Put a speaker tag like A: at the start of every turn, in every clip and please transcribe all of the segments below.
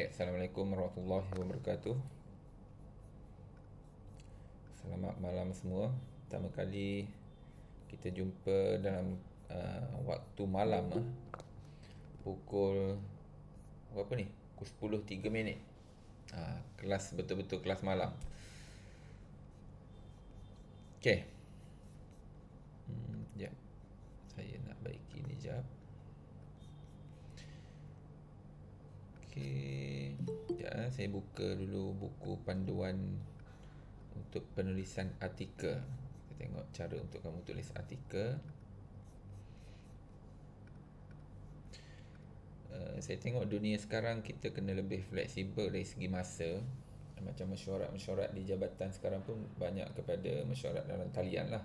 A: Assalamualaikum warahmatullahi wabarakatuh. Selamat malam semua. Pertama kali kita jumpa dalam waktu malam pukul berapa ni? Pukul 10.03. Kelas betul-betul kelas malam. Okey. Sekejap. Saya nak baiki ni jap. Okey. Sekejap, saya buka dulu buku panduan untuk penulisan artikel. Kita tengok cara untuk kamu tulis artikel. Saya tengok dunia sekarang kita kena lebih fleksibel dari segi masa. Macam mesyuarat-mesyuarat di jabatan sekarang pun banyak kepada mesyuarat dalam talian lah.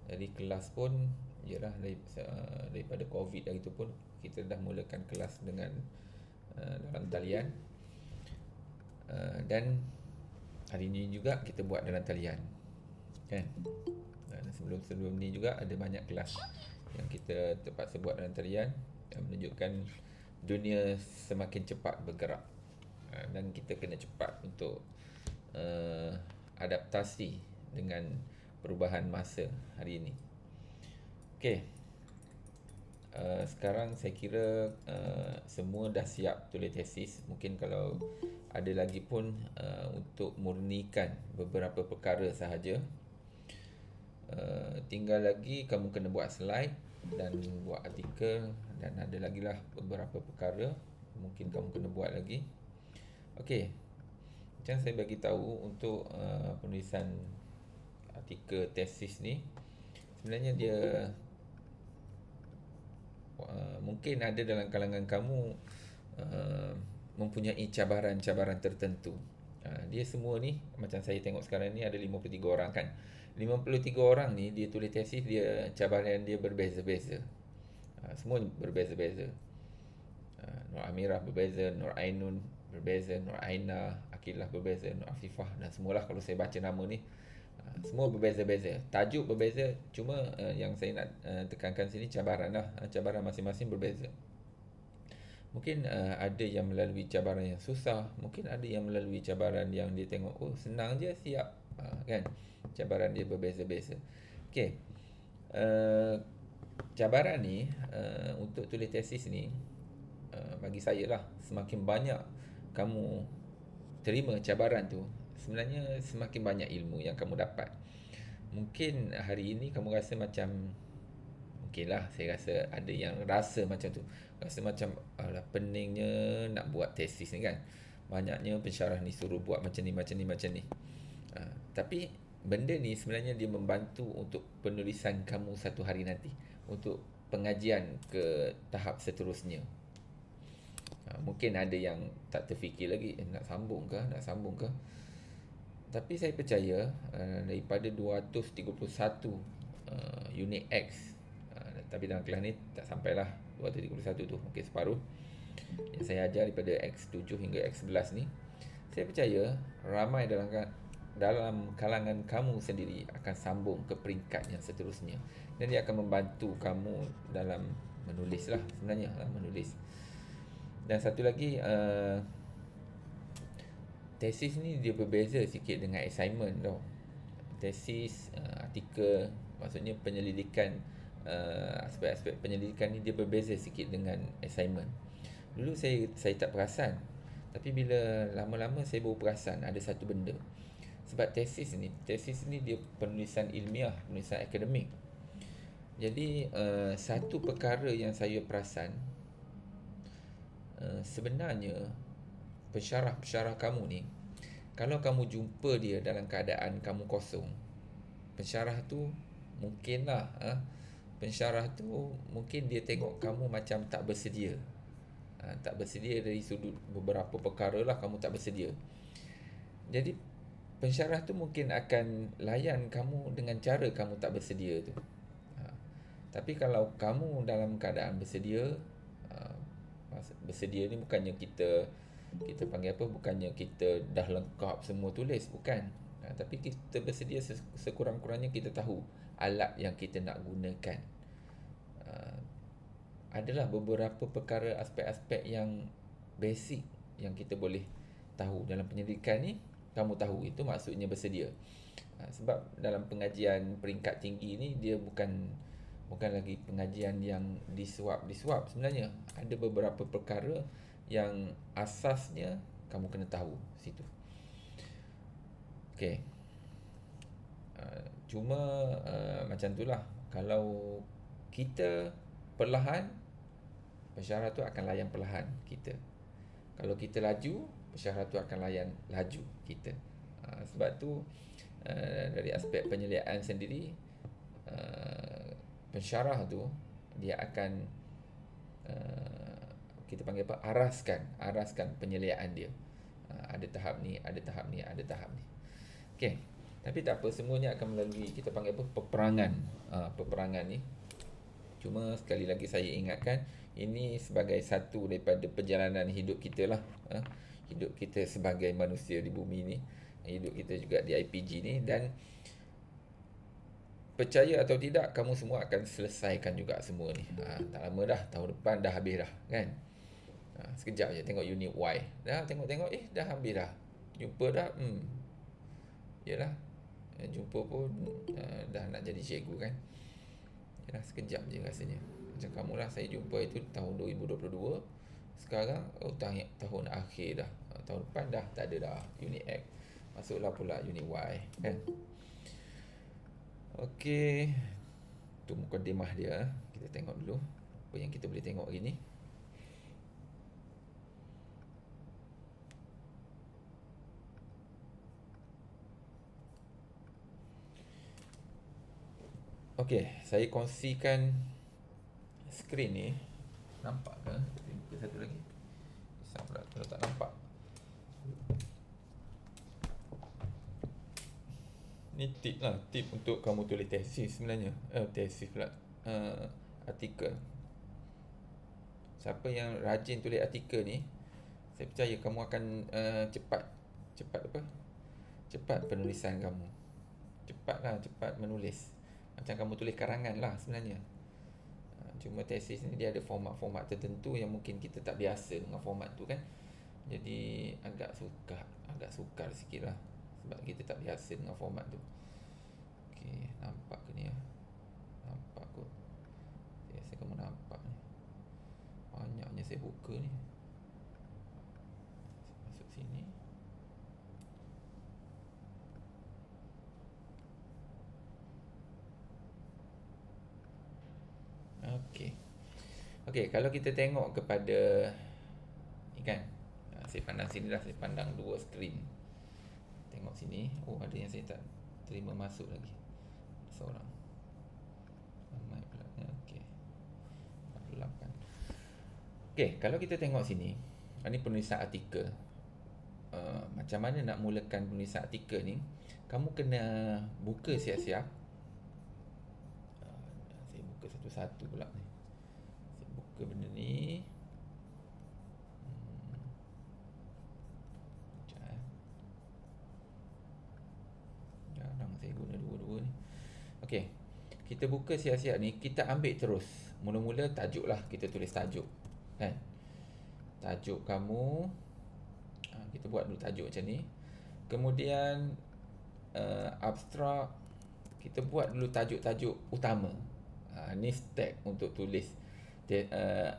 A: Jadi kelas pun ialah daripada COVID hari tu pun kita dah mulakan kelas dengan dalam talian. Dan hari ini juga kita buat dalam talian, kan? Dan sebelum-sebelum ni juga ada banyak kelas yang kita terpaksa buat dalam talian, yang menunjukkan dunia semakin cepat bergerak, dan kita kena cepat untuk adaptasi dengan perubahan masa hari ini. Okey. Sekarang saya kira semua dah siap tulis tesis. Mungkin kalau ada lagi pun untuk murnikan beberapa perkara sahaja. Tinggal lagi kamu kena buat slide dan buat artikel, dan ada lagi lah beberapa perkara mungkin kamu kena buat lagi. Okey. Macam saya bagi tahu untuk penulisan artikel tesis ni, sebenarnya dia mungkin ada dalam kalangan kamu mempunyai cabaran-cabaran tertentu. Dia semua ni, macam saya tengok sekarang ni ada 53 orang, kan. 53 orang ni dia tulis tesis, dia cabaran dia berbeza-beza. Semua berbeza-beza. Nur Amirah berbeza, Nur Ainun berbeza, Nur Aina, Akilah berbeza, Nur Afifah, dan semualah kalau saya baca nama ni semua berbeza-beza. Tajuk berbeza, cuma yang saya nak tekankan sini cabaran lah. Cabaran masing-masing berbeza. Mungkin ada yang melalui cabaran yang susah, mungkin ada yang melalui cabaran yang dia tengok, oh senang je, siap, kan. Cabaran dia berbeza-beza. Okey. Cabaran ni untuk tulis tesis ni, bagi saya lah, semakin banyak kamu terima cabaran tu, sebenarnya semakin banyak ilmu yang kamu dapat. Mungkin hari ini kamu rasa macam, mungkinlah saya rasa ada yang rasa macam tu, rasa macam alah peningnya nak buat tesis ni, kan. Banyaknya pensyarah ni suruh buat macam ni, macam ni, macam ni. Tapi benda ni sebenarnya dia membantu untuk penulisan kamu satu hari nanti, untuk pengajian ke tahap seterusnya. Mungkin ada yang tak terfikir lagi, nak sambung ke, tapi saya percaya daripada 231 unit X, tapi dalam kelas ni tak sampailah 231 tu, mungkin separuh yang saya ajar daripada X7 hingga X11 ni, saya percaya ramai dalam kalangan kamu sendiri akan sambung ke peringkat yang seterusnya, dan dia akan membantu kamu dalam menulis lah, sebenarnya menulis. Dan satu lagi, tesis ni dia berbeza sikit dengan assignment tau. Tesis, artikel, maksudnya penyelidikan, aspek-aspek penyelidikan ni dia berbeza sikit dengan assignment. Dulu saya tak perasan, tapi bila lama-lama saya baru perasan ada satu benda. Sebab tesis ni dia penulisan ilmiah, penulisan akademik. Jadi satu perkara yang saya perasan, sebenarnya pensyarah kamu ni, kalau kamu jumpa dia dalam keadaan kamu kosong, pensyarah tu mungkinlah pensyarah tu mungkin dia tengok kamu macam tak bersedia. Tak bersedia dari sudut beberapa perkara lah, kamu tak bersedia. Jadi pensyarah tu mungkin akan layan kamu dengan cara kamu tak bersedia tu. Tapi kalau kamu dalam keadaan bersedia, bersedia ni bukannya kita panggil apa, bukannya kita dah lengkap semua tulis, bukan. Tapi kita bersedia sekurang-kurangnya kita tahu alat yang kita nak gunakan. Adalah beberapa perkara, aspek-aspek yang basic yang kita boleh tahu. Dalam penyelidikan ni, kamu tahu, itu maksudnya bersedia. Sebab dalam pengajian peringkat tinggi ni, dia bukan lagi pengajian yang disuap sebenarnya. Ada beberapa perkara yang asasnya kamu kena tahu situ. Okey. Cuma macam itulah, kalau kita perlahan, pensyarah tu akan layan perlahan kita. Kalau kita laju, pensyarah tu akan layan laju kita. Sebab tu dari aspek penyeliaan sendiri, pensyarah tu dia akan kita panggil apa, araskan penyeliaan dia. Ada tahap ni, ada tahap ni, ada tahap ni. Okey. Tapi tak apa, semuanya akan melalui, kita panggil apa, peperangan. Peperangan ni, cuma sekali lagi saya ingatkan, ini sebagai satu daripada perjalanan hidup kita lah. Hidup kita sebagai manusia di bumi ni, hidup kita juga di IPG ni. Dan percaya atau tidak, kamu semua akan selesaikan juga semua ni. Tak lama dah, tahun depan dah habis dah kan. Sekejap je tengok unit Y, dah tengok dah habis dah. Jumpa dah, yalah, jumpa pun dah nak jadi cikgu kan. Yalah, sekejap je rasanya. Macam kamu lah, saya jumpa itu tahun 2022. Sekarang tahun akhir dah. Tahun depan dah tak ada dah unit X. Masuklah pula unit Y kan. Okey, tu mukadimah dia. Kita tengok dulu apa yang kita boleh tengok hari ni. Okey, saya kongsikan skrin ni. Nampak ke? Satu lagi. Kisah pula kalau tak nampak. Ni tip lah, tip untuk kamu tulis tesis sebenarnya. Tesis pula. Artikel. Siapa yang rajin tulis artikel ni, saya percaya kamu akan cepat apa? Cepat penulisan kamu. Cepat menulis. Macam kamu tulis karangan lah sebenarnya. Cuma tesis ni dia ada format-format tertentu yang mungkin kita tak biasa dengan format tu kan. Jadi agak sukar sikit lah, sebab kita tak biasa dengan format tu. Okey, nampak ke ni ya? Nampak kot. Saya rasa kamu nampak ni. Banyaknya saya buka ni. Masuk sini. Okey, kalau kita tengok kepada ni kan. Saya pandang sini lah, saya pandang dua skrin. Tengok sini. Oh, ada yang saya tak terima masuk lagi. Seorang. Ramai pula. Okey. 48. Okey, kalau kita tengok sini, ini penulisan artikel. Macam mana nak mulakan penulisan artikel ni? Kamu kena buka siap-siap. Saya buka satu-satu pula ni. Saya buka benda ni. Jarang saya guna dua-dua ni. Okey. Kita buka siap-siap ni, kita ambil terus. Mula-mula tajuk lah, kita tulis tajuk. Kan? Tajuk kamu. Kita buat dulu tajuk macam ni. Kemudian abstrak, kita buat dulu tajuk-tajuk utama. Ni step untuk tulis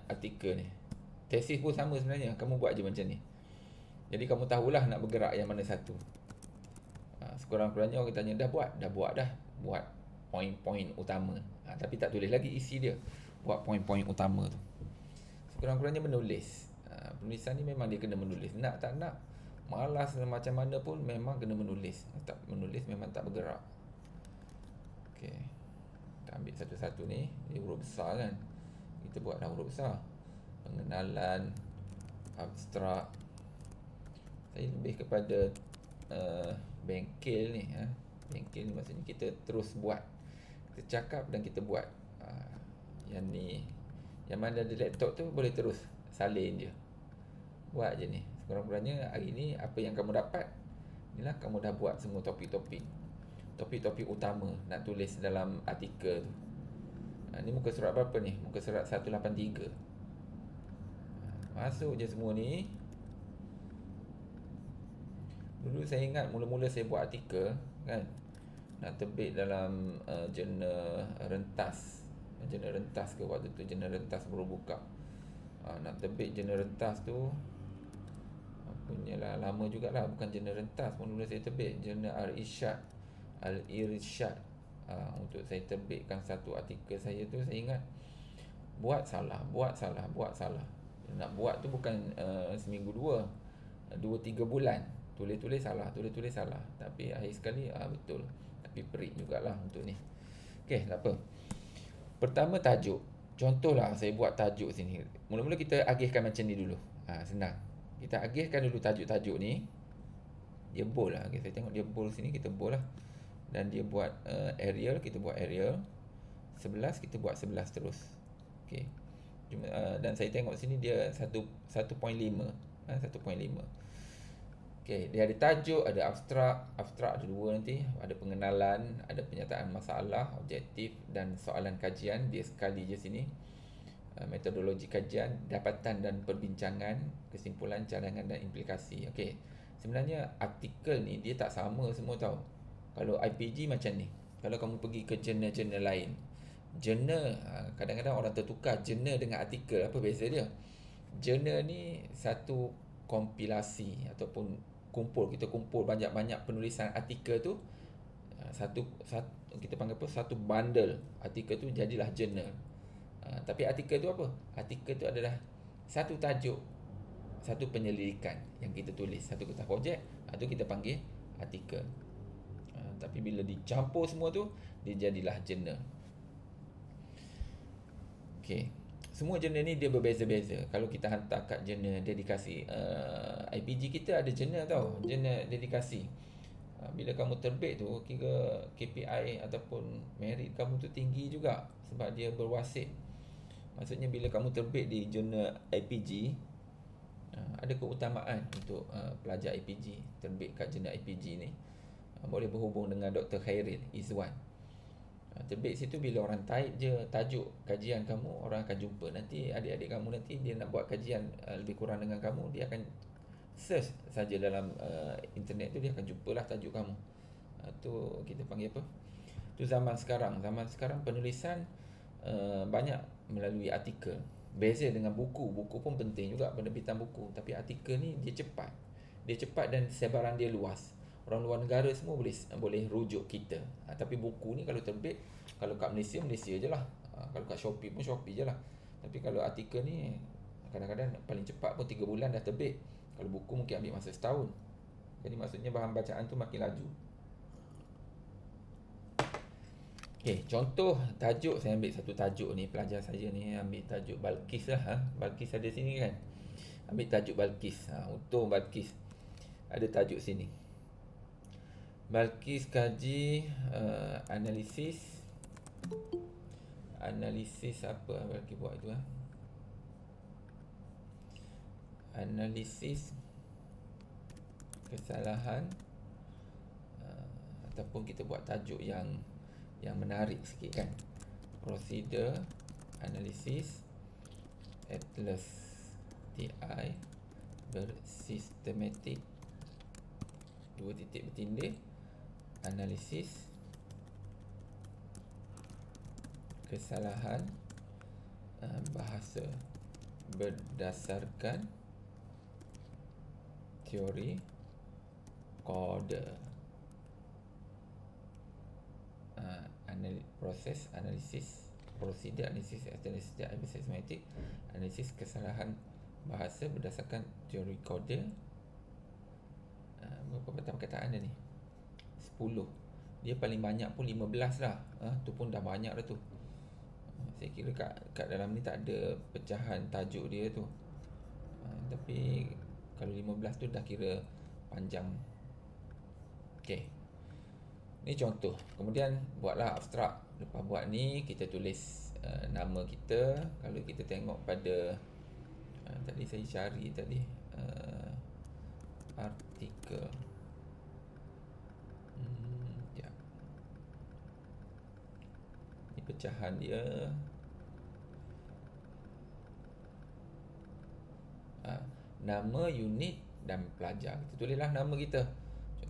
A: artikel ni. Tesis pun sama sebenarnya, kamu buat je macam ni. Jadi kamu tahulah nak bergerak yang mana satu. Sekurang-kurangnya orang tanya, dah buat dah. Buat poin-poin utama. Tapi tak tulis lagi isi dia. Buat poin-poin utama tu. Sekurang-kurangnya menulis. Penulisan ni memang dia kena menulis. Nak tak nak, malas macam mana pun memang kena menulis. Tak menulis memang tak bergerak. Okey. Kita ambil satu-satu ni. Dia huruf besar kan. Kita buatlah huruf besar. Pengenalan abstrak. Saya lebih kepada bengkel ni. Bengkel ni maksudnya kita terus buat. Kita cakap dan kita buat. Yang ni, yang mana ada laptop tu boleh terus salin je. Buat je ni. Sekurang-kurangnya hari ni apa yang kamu dapat, inilah kamu dah buat semua topik-topik. Topik-topik utama nak tulis dalam artikel tu. Ni muka surat berapa ni? Muka surat 183. Masuk je semua ni. Dulu saya ingat mula-mula saya buat artikel kan, nak terbit dalam jurnal rentas. Jurnal rentas ke waktu tu, jurnal rentas baru buka. Nak terbit jurnal rentas tu punyalah lama jugalah, bukan jurnal rentas. Mula-mula saya terbit jurnal Al-Irsyad. Untuk saya terbitkan satu artikel saya tu, saya ingat buat salah. Nak buat tu bukan seminggu dua, 2-3 bulan. Tulis-tulis salah. Tapi akhir sekali betul. Tapi perik jugalah untuk ni. Okey, tak apa. Pertama, tajuk. Contohlah saya buat tajuk sini. Mula-mula kita agihkan macam ni dulu. Senang. Kita agihkan dulu tajuk-tajuk ni. Dia bold lah. Okay, saya tengok dia bold sini, kita bold lah. Dan dia buat Arial, kita buat Arial. 11, kita buat 11 terus. Okey. Dan saya tengok sini dia 1.5. 1.5. Okey, dia ada tajuk, ada abstrak ada dua nanti, ada pengenalan, ada penyataan masalah, objektif dan soalan kajian. Dia sekali je sini. Metodologi kajian, dapatan dan perbincangan, kesimpulan, cadangan dan implikasi. Okey. Sebenarnya artikel ni dia tak sama semua tau. Kalau IPG macam ni. Kalau kamu pergi ke jurnal-jurnal lain, jurnal kadang-kadang orang tertukar jurnal dengan artikel. Apa beza dia? Jurnal ni satu kompilasi ataupun kita kumpul banyak-banyak penulisan artikel tu, satu kita panggil apa, satu bundle artikel tu jadilah jurnal. Tapi artikel tu apa? Artikel tu adalah satu tajuk, satu penyelidikan yang kita tulis, satu ketah projek, tu kita panggil artikel. Tapi bila dicampur semua tu, dia jadilah jurnal. Okey. Semua jurnal ni dia berbeza-beza. Kalau kita hantar kat jurnal dedikasi, IPG kita ada jurnal tau, jurnal dedikasi. Bila kamu terbit tu, kira KPI ataupun merit kamu tu tinggi juga sebab dia berwasit. Maksudnya bila kamu terbit di jurnal IPG, ada keutamaan untuk pelajar IPG terbit kat jurnal IPG ni. Boleh berhubung dengan Dr. Khairil Izwan. Terbit situ, bila orang type je tajuk kajian kamu, orang akan jumpa. Nanti adik-adik kamu nanti dia nak buat kajian lebih kurang dengan kamu, dia akan search saja dalam internet tu, dia akan jumpalah tajuk kamu. Tu kita panggil apa? Tu zaman sekarang. Zaman sekarang penulisan banyak melalui artikel. Beza dengan buku. Buku pun penting juga, penerbitan buku. Tapi artikel ni dia cepat. Dia cepat dan sebaran dia luas. Orang luar negara semua boleh rujuk kita. Tapi buku ni kalau terbit, kalau kat Malaysia je lah. Kalau kat Shopee pun Shopee je lah. Tapi kalau artikel ni kadang-kadang paling cepat pun 3 bulan dah terbit. Kalau buku mungkin ambil masa setahun. Jadi maksudnya bahan bacaan tu makin laju. Okey, contoh tajuk, saya ambil satu tajuk ni, pelajar saya ni ambil tajuk Balqis lah. Balqis ada sini kan. Ambil tajuk Balqis. Untung Balqis ada tajuk sini. Balqis kaji analisis apa Balqis buat tu analisis kesalahan, ataupun kita buat tajuk yang menarik sikit kan, prosedur analisis atlas TI bersistematik 2 titik bertindih analisis kesalahan bahasa berdasarkan teori kode. Proses analisis, prosedur analisis sistematik, analisis kesalahan bahasa berdasarkan teori kode. Berapa perkataan dia ni? 10. Dia paling banyak pun 15 lah. Tu pun dah banyak dah tu. Saya kira kat dalam ni tak ada pecahan tajuk dia tu. Tapi kalau 15 tu dah kira panjang. Okey. Ni contoh. Kemudian buatlah abstrak. Lepas buat ni, kita tulis nama kita. Kalau kita tengok pada tadi saya cari tadi artikel. Ni pecahan dia. Nama, unit dan pelajar. Kita tulislah nama kita.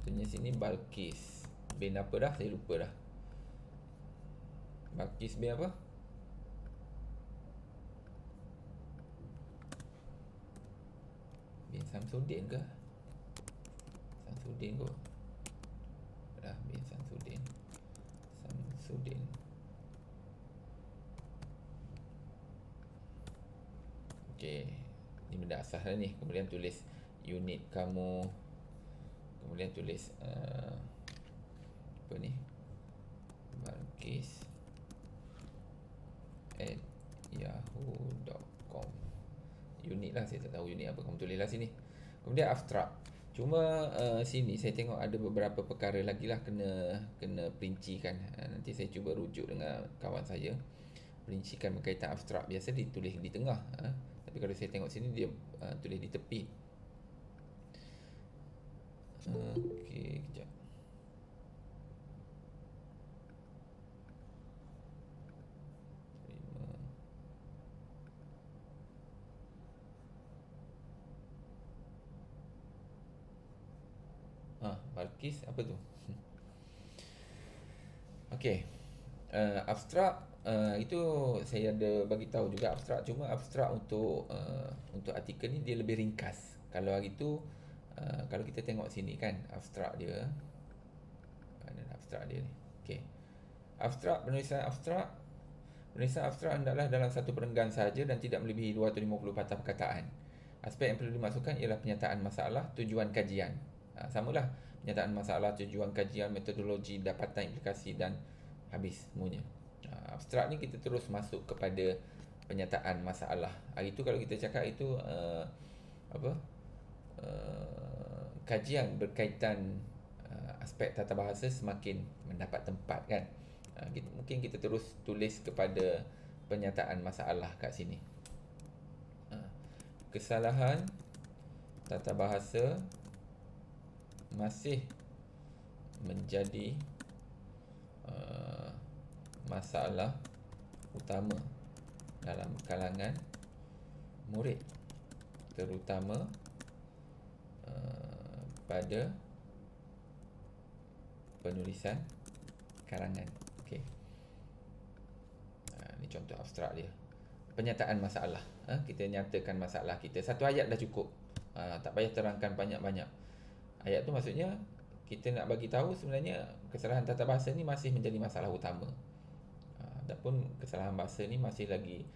A: Contohnya sini Balkis bin apa dah, saya lupa dah. Balkis bin apa? Bin Samsudin ke? Samsudin kot. Dah, bin Samsudin. Samsudin. Okey, ni benda asas lah ni. Kemudian tulis unit kamu. Kemudian tulis apa ni? Balkis @yahoo.com. Unit lah, saya tak tahu unit apa, kamu tulis lah sini. Kemudian abstrak. Cuma sini saya tengok ada beberapa perkara lagi lah kena perincikan. Nanti saya cuba rujuk dengan kawan saya. Perincikan berkaitan abstrak. Biasa ditulis di tengah. Tapi kalau saya tengok sini dia tulis di tepi. Okey, kejap. Balkis apa tu? Okey. Abstrak itu saya ada bagi tahu juga abstrak, cuma abstrak untuk artikel ni dia lebih ringkas. Kalau hari tu kalau kita tengok sini kan abstrak dia. Mana abstrak dia ni? Okey. Abstrak, penulisan abstrak hendaklah dalam satu perenggan sahaja dan tidak melebihi 250 patah perkataan. Aspek yang perlu dimasukkan ialah penyataan masalah, tujuan kajian. Samalah, penyataan masalah, tujuan kajian, metodologi, dapatan, implikasi dan habis semuanya. Abstrak ni kita terus masuk kepada penyataan masalah. Hari tu kalau kita cakap itu kajian berkaitan aspek tata bahasa semakin mendapat tempat kan. Mungkin kita terus tulis kepada penyataan masalah kat sini. Kesalahan tata bahasa masih menjadi masalah utama dalam kalangan murid, terutama pada penulisan karangan. Okey. Ini contoh abstrak dia. Penyataan masalah. Kita nyatakan masalah kita. Satu ayat dah cukup. Tak payah terangkan banyak-banyak. Ayat tu maksudnya kita nak bagi tahu sebenarnya kesalahan tata bahasa ni masih menjadi masalah utama. Adapun kesalahan bahasa ni masih lagi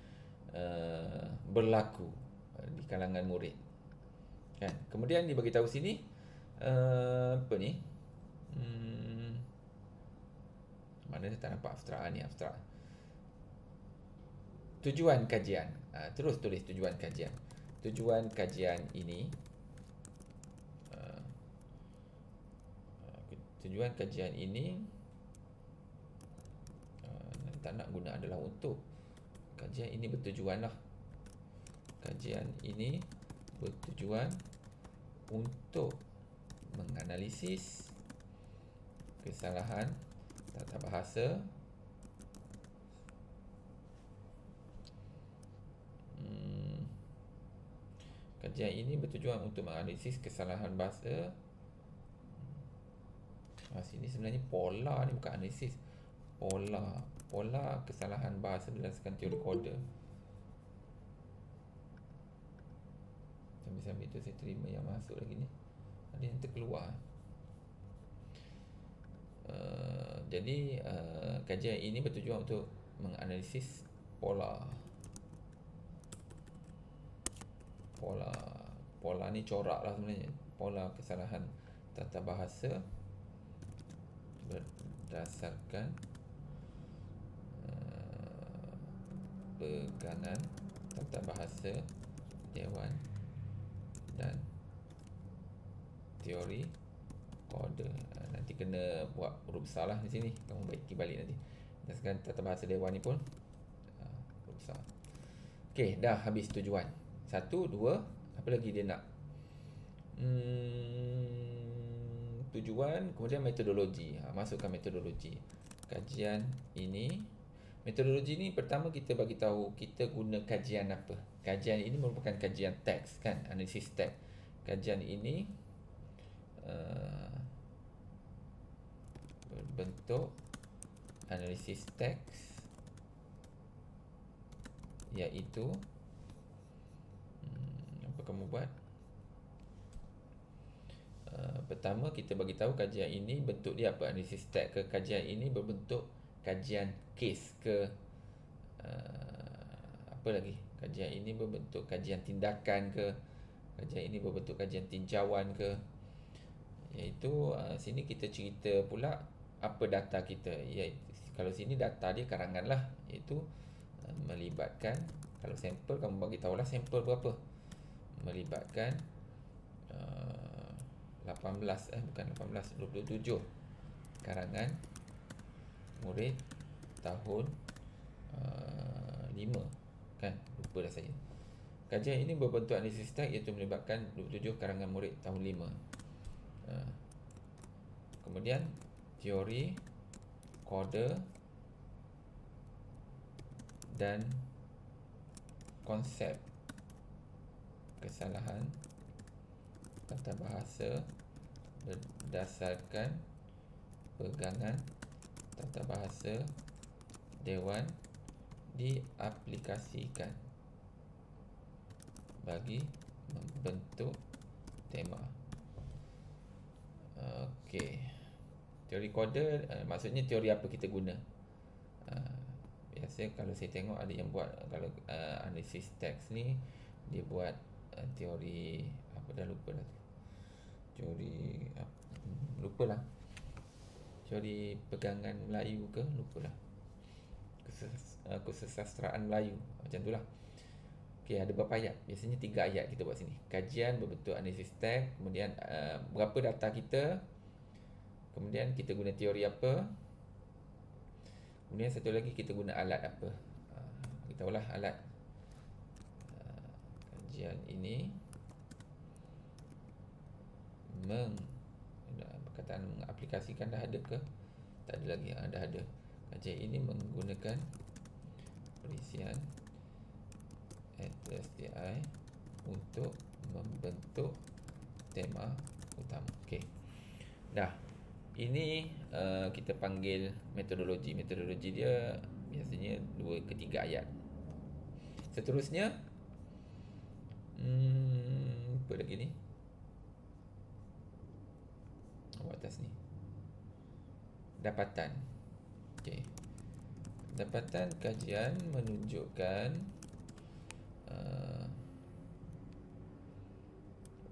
A: berlaku di kalangan murid. Kan? Kemudian dibagi tahu sini apa ni? Mana saya tak nampak abstrak ni, abstrak. Tujuan kajian. Terus tulis tujuan kajian. Tujuan kajian ini tak nak guna adalah untuk. Kajian ini bertujuan lah. Kajian ini bertujuan untuk menganalisis kesalahan tata bahasa kajian ini bertujuan untuk menganalisis kesalahan bahasa. Sini sebenarnya pola ni bukan analisis. Pola kesalahan bahasa berdasarkan teori koda. Sambil-sambil itu saya terima yang masuk lagi ni. Ada yang terkeluar. Jadi kajian ini bertujuan untuk menganalisis pola ni corak lah sebenarnya. Pola kesalahan tata bahasa berdasarkan pegangan tata bahasa Dewan dan teori koda. Nanti kena buat huruf besar lah di sini. Kamu baiki balik nanti. Berdasarkan tata bahasa Dewan ni pun huruf besar. Okey, dah habis tujuan. 1, 2, apa lagi dia nak? Tujuan, kemudian metodologi. Masukkan metodologi. Kajian ini, metodologi ni pertama kita bagi tahu kita guna kajian apa. Kajian ini merupakan kajian teks kan, analisis teks. Kajian ini bentuk analisis teks, iaitu apa kamu buat? Pertama, kita bagi tahu kajian ini bentuk dia apa, analisis teks ke. Kajian ini berbentuk kajian kes ke. Apa lagi? Kajian ini berbentuk kajian tindakan ke. Kajian ini berbentuk kajian tinjauan ke. Iaitu sini kita cerita pula apa data kita. Kalau sini data dia karangan lah, iaitu melibatkan, kalau sampel kamu bagi tahulah sampel berapa. Melibatkan 27 karangan murid tahun 5 kan, lupa dah saya. Kajian ini berbentuk analisis teks, iaitu melibatkan 27 karangan murid tahun 5. Kemudian teori, kode dan konsep kesalahan tata bahasa berdasarkan pegangan tata bahasa dewan diaplikasikan bagi membentuk tema. Okey. Teori kode maksudnya teori apa kita guna. Biasa kalau saya tengok ada yang buat, kalau analisis teks ni dia buat teori apa, dah lupa dah tu. Teori lupalah. Teori pegangan Melayu ke, lupalah. Kesusastraan Melayu, macam itulah. Okey, ada berapa ayat? Biasanya 3 ayat kita buat sini. Kajian berbentuk analisis teks, kemudian berapa data kita, kemudian kita guna teori apa, kemudian satu lagi kita guna alat apa. Kita tahulah alat kajian ini perkataan mengaplikasikan dah ada ke? Tak ada lagi. Dah ada. Kajian ini menggunakan perisian STI untuk membentuk tema utama. Okey. Dah. Ini kita panggil metodologi. Metodologi dia biasanya 2 ke 3 ayat. Seterusnya apa lagi ni? Atas ni. Dapatan. Okey. Dapatan kajian menunjukkan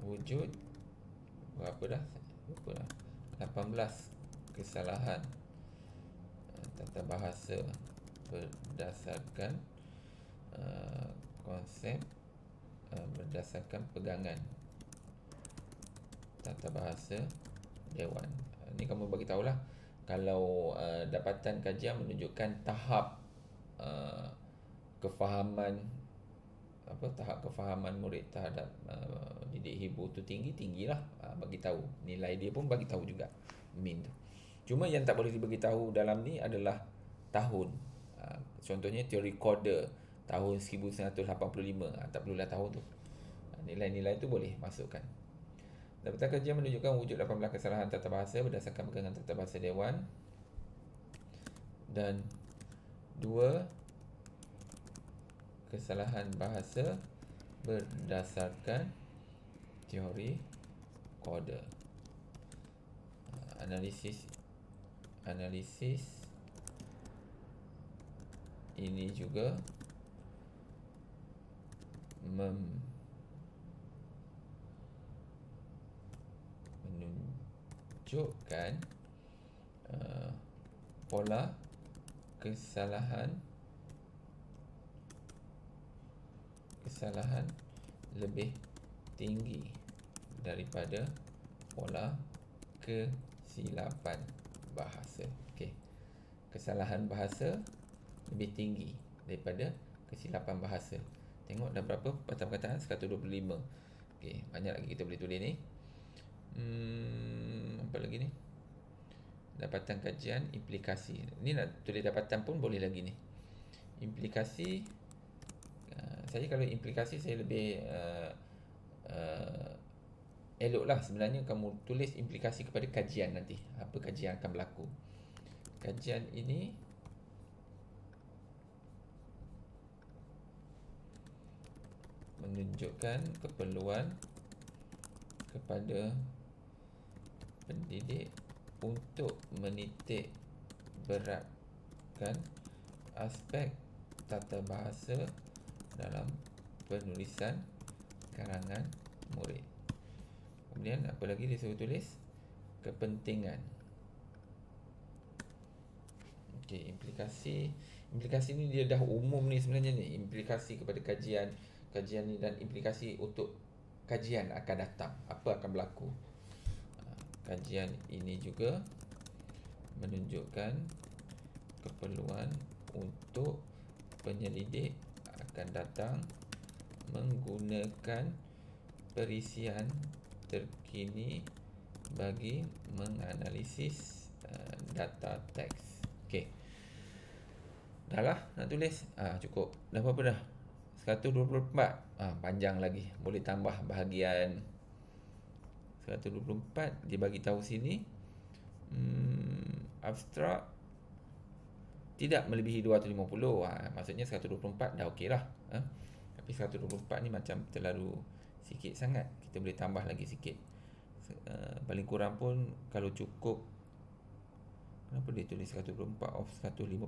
A: wujud berapa dah? Lupa dah. 18 kesalahan tata bahasa berdasarkan konsep berdasarkan pegangan tata bahasa dewan. Ni kamu bagi tahulah kalau dapatan kajian menunjukkan tahap kefahaman tahap kefahaman murid terhadap didik Hebrew tu tinggilah, bagi tahu. Nilai dia pun bagi tahu juga, min tu. Cuma yang tak boleh dibagi tahu dalam ni adalah tahun. Contohnya teori kode tahun 1985, tak perlulah tahun tu. Nilai-nilai tu boleh masukkan. Dapatan kajian menunjukkan wujud 18 kesalahan tata bahasa berdasarkan pegangan tata bahasa dewan, dan 2 kesalahan bahasa berdasarkan teori kode. Analisis ini juga menunjukkan pola kesalahan lebih tinggi daripada pola kesilapan bahasa. Okey. Kesalahan bahasa lebih tinggi daripada kesilapan bahasa. Tengok dah berapa perkataan? 125. Okey, banyak lagi kita boleh tulis ni. Apa lagi ni? Dapatan kajian implikasi. Ni nak tulis dapatan pun boleh lagi ni. Implikasi, saya kalau implikasi saya lebih eloklah sebenarnya kamu tulis implikasi kepada kajian nanti. Apa kajian akan berlaku. kajian ini menunjukkan keperluan kepada pendidik untuk menitik beratkan aspek tata bahasa dalam penulisan karangan murid. Kemudian apa lagi dia suruh tulis? Kepentingan. Okey, implikasi ni dia dah umum ni sebenarnya ni, implikasi kepada kajian ni dan implikasi untuk kajian akan datang, apa akan berlaku. Kajian ini juga menunjukkan keperluan untuk penyelidik akan datang menggunakan perisian terkini bagi menganalisis data teks. Okey. Dah lah nak tulis. Cukup. Dah berapa dah? 124. Panjang lagi. Boleh tambah bahagian 124 dia bagi tahu sini. Abstrak tidak melebihi 250. Maksudnya 124 dah okey lah. Tapi 124 ni macam terlalu sikit sangat. Kita boleh tambah lagi sikit. Paling kurang pun kalau cukup, kenapa dia tulis 124 of 156?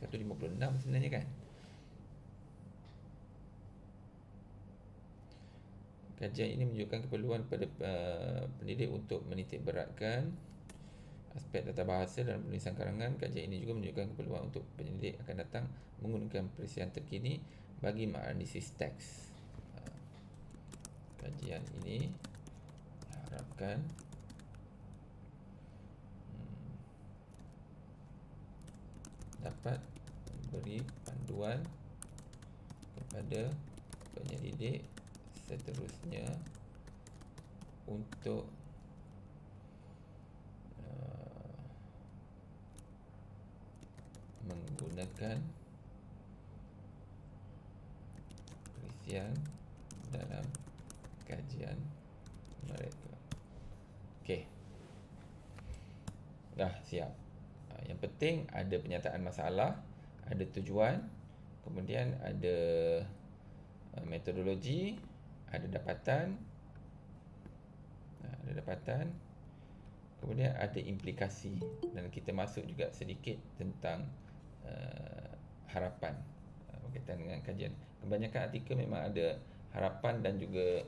A: 156 sebenarnya kan. Kajian ini menunjukkan keperluan pada pendidik untuk menitik beratkan aspek tata bahasa dalam penulisan karangan. Kajian ini juga menunjukkan keperluan untuk pendidik akan datang menggunakan perisian terkini bagi menganalisis teks. Kajian ini diharapkan dapat memberi panduan kepada penyelidik seterusnya untuk menggunakan perisian dalam kajian mereka. Okey. Dah siap. Yang penting ada penyataan masalah, ada tujuan, kemudian ada metodologi, ada dapatan, kemudian ada implikasi, dan kita masuk juga sedikit tentang harapan berkaitan dengan kajian. Kebanyakan artikel memang ada harapan dan juga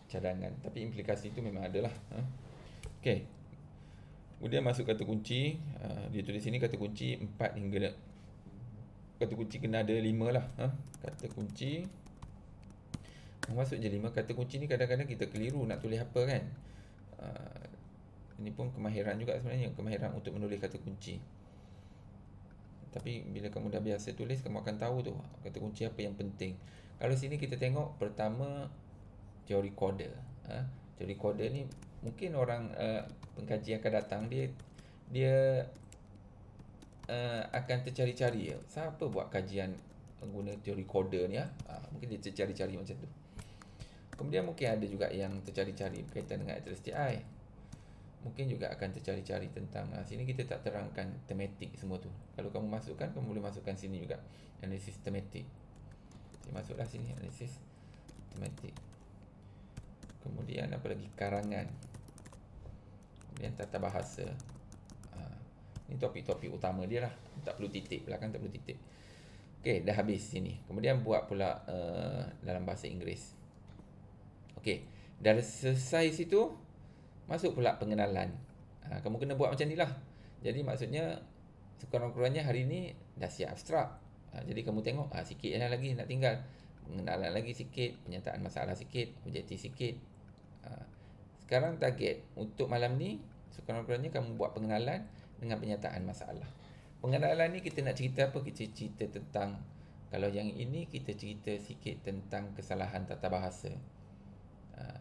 A: cadangan, tapi implikasi itu memang adalah. Okey. Kemudian masuk kata kunci. Dia tulis sini kata kunci 4 hingga kata kunci kena ada 5 lah. Kata kunci masuk je 5. Kata kunci ni kadang-kadang kita keliru nak tulis apa kan. Ini pun kemahiran juga sebenarnya, kemahiran untuk menulis kata kunci. Tapi bila kamu dah biasa tulis, kamu akan tahu tu kata kunci apa yang penting. Kalau sini kita tengok pertama teori koda. Teori koda ni mungkin orang pengkaji akan datang, dia akan tercari-cari siapa buat kajian guna teori koda ni. Mungkin dia tercari-cari macam tu. Kemudian mungkin ada juga yang tercari-cari berkaitan dengan STI. Mungkin juga akan tercari-cari tentang sini kita tak terangkan tematik semua tu. Kalau kamu masukkan, kamu boleh masukkan sini juga analisis tematik. Masuklah sini analisis tematik. Kemudian apa lagi? Karangan. Kemudian tata bahasa. Ini topik-topik utama dia lah. Tak perlu titik, belakang tak perlu titik. Okey, dah habis sini. Kemudian buat pula dalam bahasa Inggeris. Okey, dah selesai situ, masuk pula pengenalan. Kamu kena buat macam ni lah. Jadi maksudnya sekurang-kurangnya hari ni dah siap abstrak. Jadi kamu tengok sikit lagi nak tinggal. Pengenalan lagi sikit, penyataan masalah sikit, objektif sikit. Sekarang target untuk malam ni sekurang-kurangnya kamu buat pengenalan dengan penyataan masalah. Pengenalan ni kita nak cerita apa? Kita cerita tentang, kalau yang ini kita cerita sikit tentang kesalahan tata bahasa.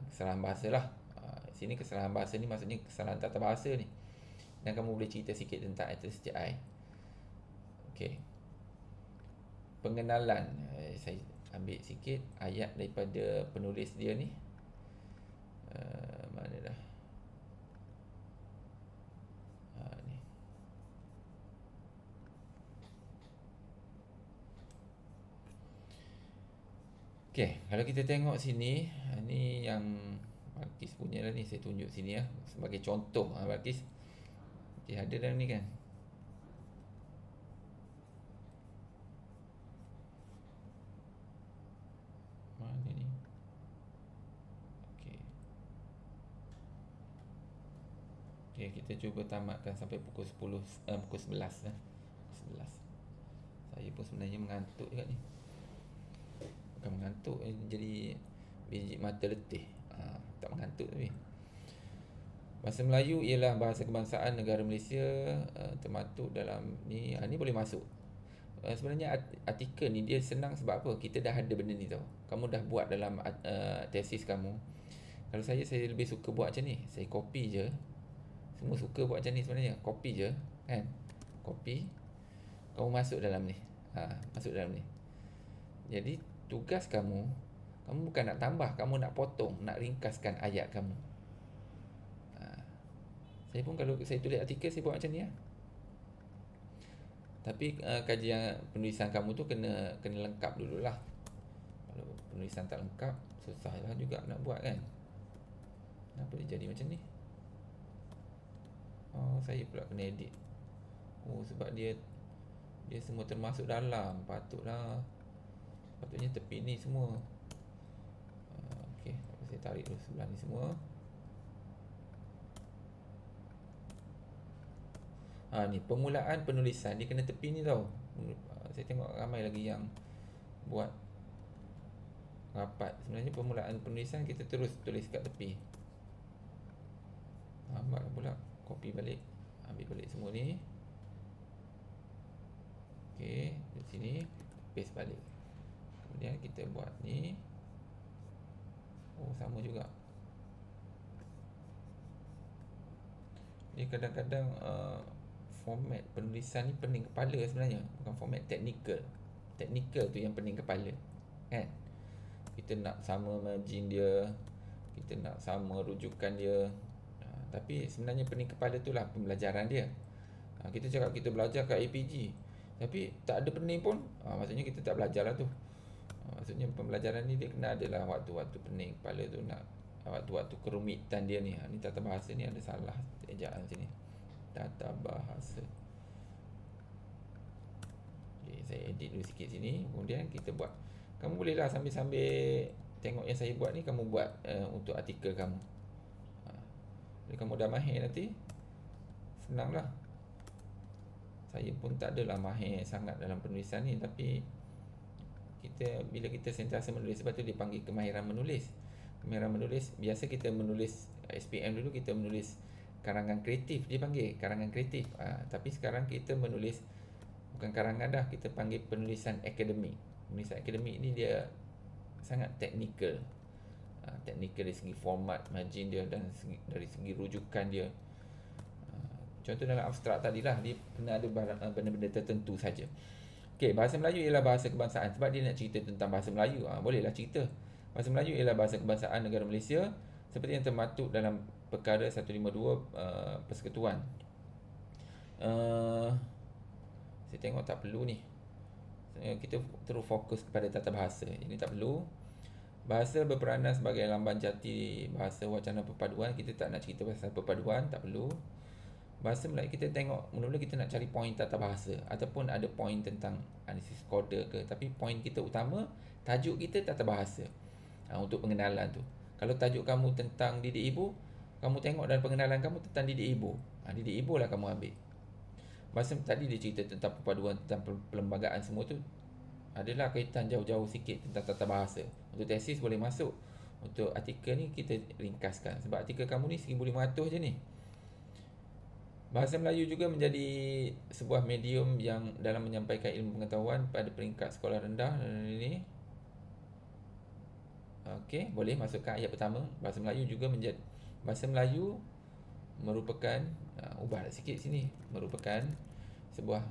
A: Kesalahan bahasa lah. Sini kesalahan bahasa ni maksudnya kesalahan tata bahasa ni. Dan kamu boleh cerita sikit tentang STI. Okey. Pengenalan. Saya ambil sikit ayat daripada penulis dia ni. Mana dah? Ni. Okey, kalau kita tengok sini, ni yang Balkis punya lah ni, saya tunjuk sini ya sebagai contoh Balkis. Okey, ada dalam ni kan. Mana ni? Okey. Okey, kita cuba tamatkan sampai pukul 10 pukul 11 lah. 11. Saya pun sebenarnya mengantuk juga ni. Bukan mengantuk, jadi biji mata letih. Tak mengantuk tapi. Bahasa Melayu ialah bahasa kebangsaan negara Malaysia, termaktub dalam ni. Ni boleh masuk. Sebenarnya artikel ni dia senang sebab apa? Kita dah ada benda ni tau. Kamu dah buat dalam tesis kamu. Kalau saya lebih suka buat macam ni. Saya copy je. Semua suka buat macam ni sebenarnya. Copy je, kan? Copy. Kamu masuk dalam ni. Masuk dalam ni. Jadi tugas kamu bukan nak tambah, kamu nak potong, nak ringkaskan ayat kamu. Saya pun kalau saya tulis artikel, saya buat macam ni lah. Tapi kajian penulisan kamu tu kena lengkap dululah. Kalau penulisan tak lengkap, susah lah juga nak buat kan. Kenapa dia jadi macam ni? Saya pula kena edit. Sebab dia semua termasuk dalam. Patutnya tepi ni semua. Okey, saya tarik dulu sebelah ni semua. Ni permulaan penulisan dia kena tepi ni tau. Saya tengok ramai lagi yang buat rapat. Sebenarnya permulaan penulisan kita terus tulis kat tepi. Lambat pula. Copy balik. Ambil balik semua ni. Okey, di sini paste balik. Kemudian kita buat ni. Sama juga. Ni kadang-kadang format penulisan ni pening kepala sebenarnya. Bukan format teknikal. Teknikal tu yang pening kepala, kan? Kita nak sama margin dia, kita nak sama rujukan dia. Tapi sebenarnya pening kepala tu lah pembelajaran dia. Kita cakap kita belajar kat APG, tapi tak ada pening pun, maksudnya kita tak belajar lah tu. Maksudnya pembelajaran ni dia kena adalah waktu-waktu pening kepala tu, nak waktu-waktu kerumitan dia ni. Ni tata bahasa ni ada salah ejaan sini. Tata bahasa. Okay, saya edit dulu sikit sini. Kemudian kita buat. Kamu bolehlah sambil-sambil tengok yang saya buat ni, kamu buat untuk artikel kamu. Jadi kamu dah mahir nanti, senanglah. Saya pun tak adalah mahir sangat dalam penulisan ni, tapi bila kita sentiasa menulis, sebab tu dipanggil kemahiran menulis. Kemahiran menulis, biasa kita menulis SPM dulu, kita menulis karangan kreatif, dia panggil karangan kreatif. Tapi sekarang kita menulis bukan karangan dah, kita panggil penulisan akademik. Penulisan akademik ni dia sangat teknikal. Teknikal dari segi format, margin dia, dan dari segi rujukan dia. Contoh dalam abstrak tadi lah, dia kena ada benda-benda tertentu saja. Okey, bahasa Melayu ialah bahasa kebangsaan. Sebab dia nak cerita tentang bahasa Melayu, bolehlah cerita. Bahasa Melayu ialah bahasa kebangsaan negara Malaysia, seperti yang termaktub dalam Perkara 152 Persekutuan. Saya tengok tak perlu ni. Kita terus fokus kepada tata bahasa. Ini tak perlu. Bahasa berperanan sebagai lamban jati bahasa wacana perpaduan. Kita tak nak cerita pasal perpaduan, tak perlu. Bahasa Melayu kita tengok, mula-mula kita nak cari poin tata bahasa, ataupun ada poin tentang analisis koda ke. Tapi poin kita utama, tajuk kita tata bahasa. Untuk pengenalan tu. Kalau tajuk kamu tentang didik ibu, kamu tengok dalam pengenalan kamu tentang didik ibu. Didik ibu lah kamu ambil. Bahasa tadi dia cerita tentang perpaduan, tentang perlembagaan, semua tu adalah kaitan jauh-jauh sikit tentang tata bahasa. Untuk tesis boleh masuk. Untuk artikel ni kita ringkaskan. Sebab artikel kamu ni 1500 je ni. Bahasa Melayu juga menjadi sebuah medium yang dalam menyampaikan ilmu pengetahuan pada peringkat sekolah rendah dan ini. Okey, boleh masukkan ayat pertama. Bahasa Melayu juga menjadi, bahasa Melayu merupakan, ubah sikit sini, merupakan sebuah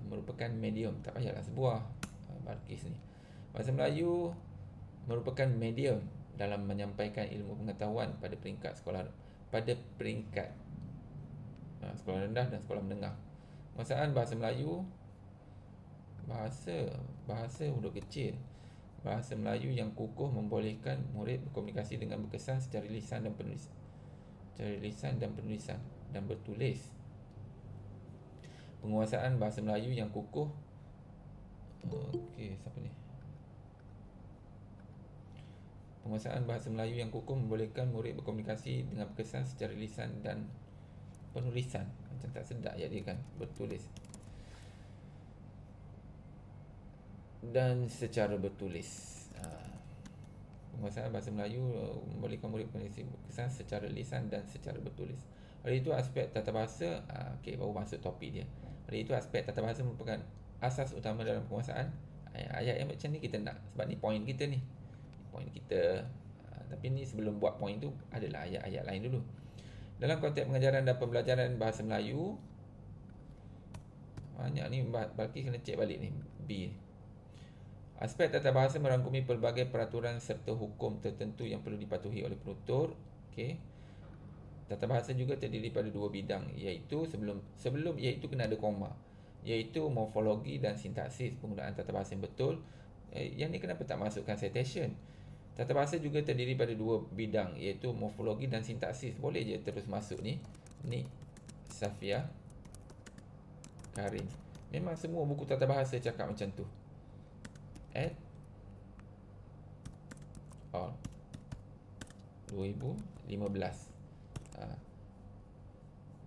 A: merupakan medium, tak payahlah sebuah, Balkis ni. Bahasa Melayu merupakan medium dalam menyampaikan ilmu pengetahuan pada peringkat sekolah rendah dan sekolah menengah. Masalah bahasa Melayu, bahasa huruf kecil. Bahasa Melayu yang kukuh membolehkan murid berkomunikasi dengan berkesan secara lisan dan penulisan. Secara lisan dan penulisan dan bertulis. Penguasaan bahasa Melayu yang kukuh. Okey, siapa ni? Penguasaan bahasa Melayu yang kukuh membolehkan murid berkomunikasi dengan berkesan secara lisan dan penulisan. Macam tak sedap je dia kan, bertulis. Dan secara bertulis. Penguasaan bahasa Melayu membolehkan murid berkomunikasi berkesan secara lisan dan secara bertulis. Oleh itu aspek tata bahasa, okey, baru masuk topik dia. Oleh itu aspek tata bahasa merupakan asas utama dalam penguasaan. Ayat yang macam ni kita nak, sebab ni point kita ni. Point kita. Tapi ni sebelum buat point tu adalah ayat-ayat lain dulu. Dalam konteks pengajaran dan pembelajaran bahasa Melayu, banyak ni, Balki kena cek balik ni B. Aspek tata bahasa merangkumi pelbagai peraturan serta hukum tertentu yang perlu dipatuhi oleh penutur. Okey. Tata bahasa juga terdiri pada dua bidang, iaitu sebelum iaitu kena ada koma, iaitu morfologi dan sintaksis, penggunaan tata bahasa yang betul. Yang ni kenapa tak masukkan citation? Tata bahasa juga terdiri pada dua bidang, iaitu morfologi dan sintaksis. Boleh je terus masuk ni. Ni Safia Karim. Memang semua buku tata bahasa cakap macam tu. At all 2015.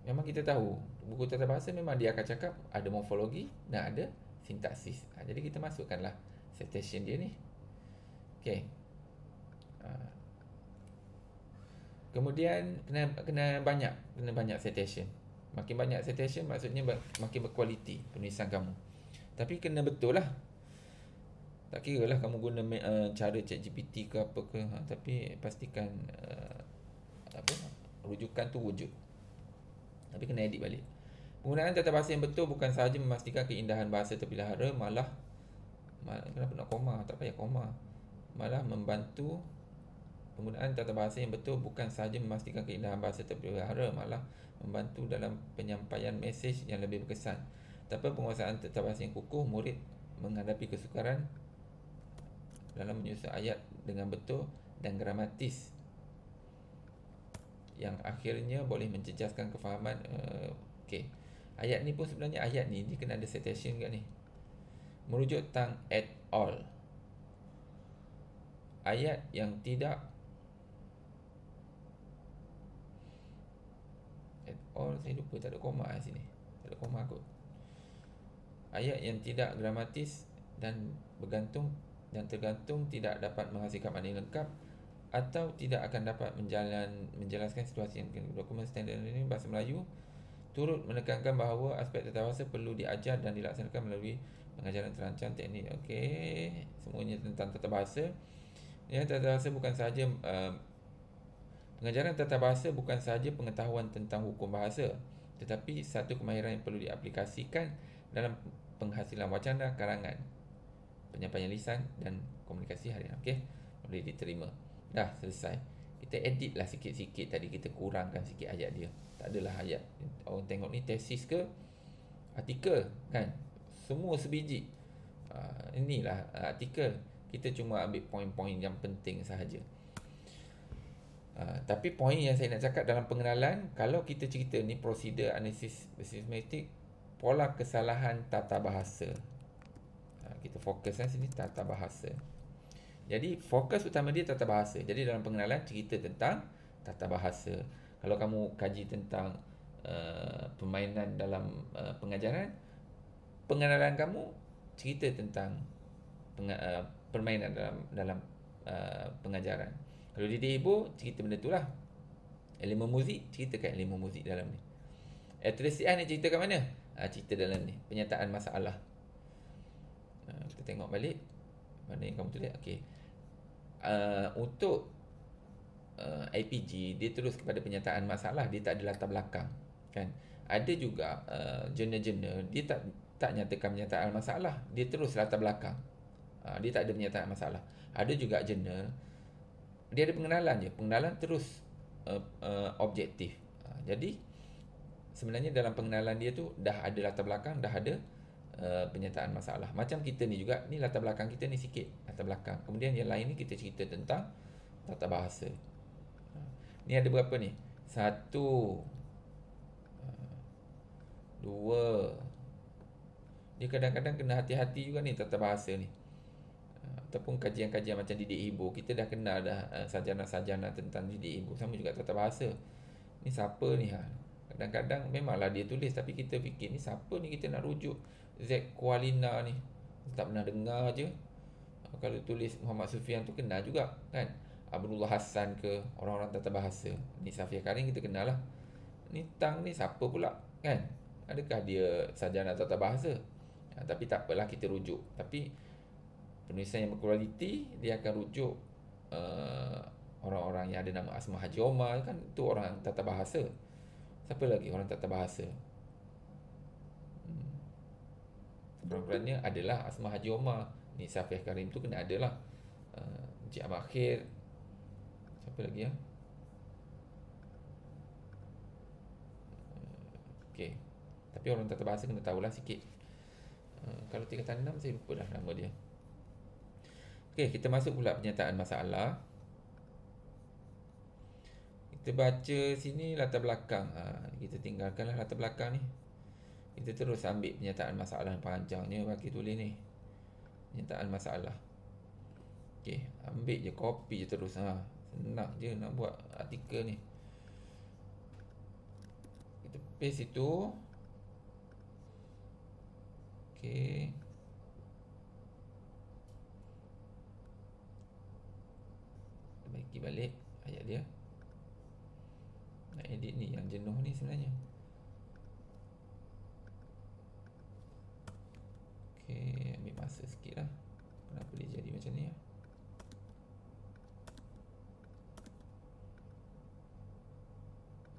A: Memang kita tahu buku tata bahasa memang dia akan cakap ada morfologi dan ada sintaksis. Jadi kita masukkanlah citation dia ni. Okey. Kemudian kena banyak citation. Makin banyak citation maksudnya makin berkualiti penulisan kamu. Tapi kena betul lah. Tak kira lah kamu guna cara ChatGPT ke apa ke, tapi pastikan rujukan tu wujud. Tapi kena edit balik. Penggunaan tata bahasa yang betul bukan sahaja memastikan keindahan bahasa terpelihara, malah kenapa nak koma? Tak payah koma. Malah membantu. Penggunaan tata bahasa yang betul bukan sahaja memastikan keindahan bahasa terpelihara, malah membantu dalam penyampaian mesej yang lebih berkesan. Tanpa penguasaan tata bahasa yang kukuh, murid menghadapi kesukaran dalam menyusun ayat dengan betul dan gramatis, yang akhirnya boleh menjejaskan kefahaman. Okey. Ayat ni pun sebenarnya ayat ni dia kena ada citation kat ni. Merujuk Tang et al. Ayat yang tidak et al, saya lupa tak ada koma kat sini. Tak ada koma kot. Ayat yang tidak gramatis dan tergantung tidak dapat menghasilkan makna yang lengkap atau tidak akan dapat menjelaskan situasi yang dokumen standard ini bahasa Melayu turut menekankan bahawa aspek tata bahasa perlu diajar dan dilaksanakan melalui pengajaran terancang teknik. Okey, semuanya tentang tata bahasa. Ya, tata bahasa bukan sahaja pengajaran tata bahasa bukan sahaja pengetahuan tentang hukum bahasa, tetapi satu kemahiran yang perlu diaplikasikan dalam penghasilan wacana, karangan, penyampaian lisan dan komunikasi harian. Okey, boleh diterima. Dah selesai. Kita edit lah sikit-sikit tadi, kita kurangkan sikit ayat dia. Tak adalah ayat. Orang tengok ni tesis ke artikel kan? Semua sebiji. Inilah artikel. Kita cuma ambil poin-poin yang penting sahaja. Tapi poin yang saya nak cakap dalam pengenalan, kalau kita cerita ni prosedur analisis sistematik, pola kesalahan tata bahasa. Kita fokuskan sini tata bahasa. Jadi fokus utama dia tata bahasa. Jadi dalam pengenalan cerita tentang tata bahasa. Kalau kamu kaji tentang permainan dalam pengajaran, pengenalan kamu cerita tentang permainan dalam pengajaran. Kalau dia hibur, cerita benda tu lah. Elemen muzik, ceritakan elemen muzik dalam ni. Tersian ni cerita kat mana? Cerita dalam ni, penyataan masalah. Kita tengok balik mana yang kamu tulis. Okey. Untuk IPG, dia terus kepada penyataan masalah, dia tak ada latar belakang kan. Ada juga jurnal-jurnal dia tak nyatakan penyataan masalah, dia terus latar belakang. Dia tak ada penyataan masalah. Ada juga jurnal dia ada pengenalan je, pengenalan terus objektif. Jadi sebenarnya dalam pengenalan dia tu dah ada latar belakang, dah ada penyataan masalah. Macam kita ni juga, ni latar belakang kita ni sikit, latar belakang. Kemudian yang lain ni kita cerita tentang tata bahasa. Ni ada berapa ni? 1, 2. Dia kadang-kadang kena hati-hati juga ni tata bahasa ni. Ataupun kajian-kajian macam didik ibu, kita dah kenal dah sarjana-sarjana tentang didik ibu, sama juga tata bahasa. Ni siapa ni ha? Kadang-kadang memanglah dia tulis, tapi kita fikir ni siapa ni kita nak rujuk. Z Kualina ni tak pernah dengar je. Kalau tulis Muhammad Sufian tu kenal juga kan. Abdullah Hassan ke, orang-orang tata bahasa. Ni Safia Karim kita kenal lah. Ni Tang ni siapa pula kan? Adakah dia sarjana tata bahasa? Tapi tak apalah, kita rujuk. Tapi penulisan yang berkualiti, dia akan rujuk orang-orang yang ada nama Asma Haji Omar kan, tu orang tata bahasa. Siapa lagi orang tata bahasa? Kerana adalah Asma Haji Omar. Ni Safia Karim tu kena adalah. Encik Ahmad Khair. Siapa lagi ya? Okey. Tapi orang tata bahasa kena tahulah sikit. Kalau tingkatan 6 saya lupa dah nama dia. Okey, kita masuk pula penyataan masalah. Kita baca sini latar belakang. Kita tinggalkanlah latar belakang ni. Kita terus ambil penyataan masalah panjangnya bagi tulis ni. Penyataan masalah. Okey, ambil je, copy je terus. Senang je nak buat artikel ni. Kita paste itu. Okey. Kita baiki balik ayat dia. Nak edit ni yang jenuh ni sebenarnya. Okey, ambil masa sikit lah. Kenapa dia jadi macam ni ya?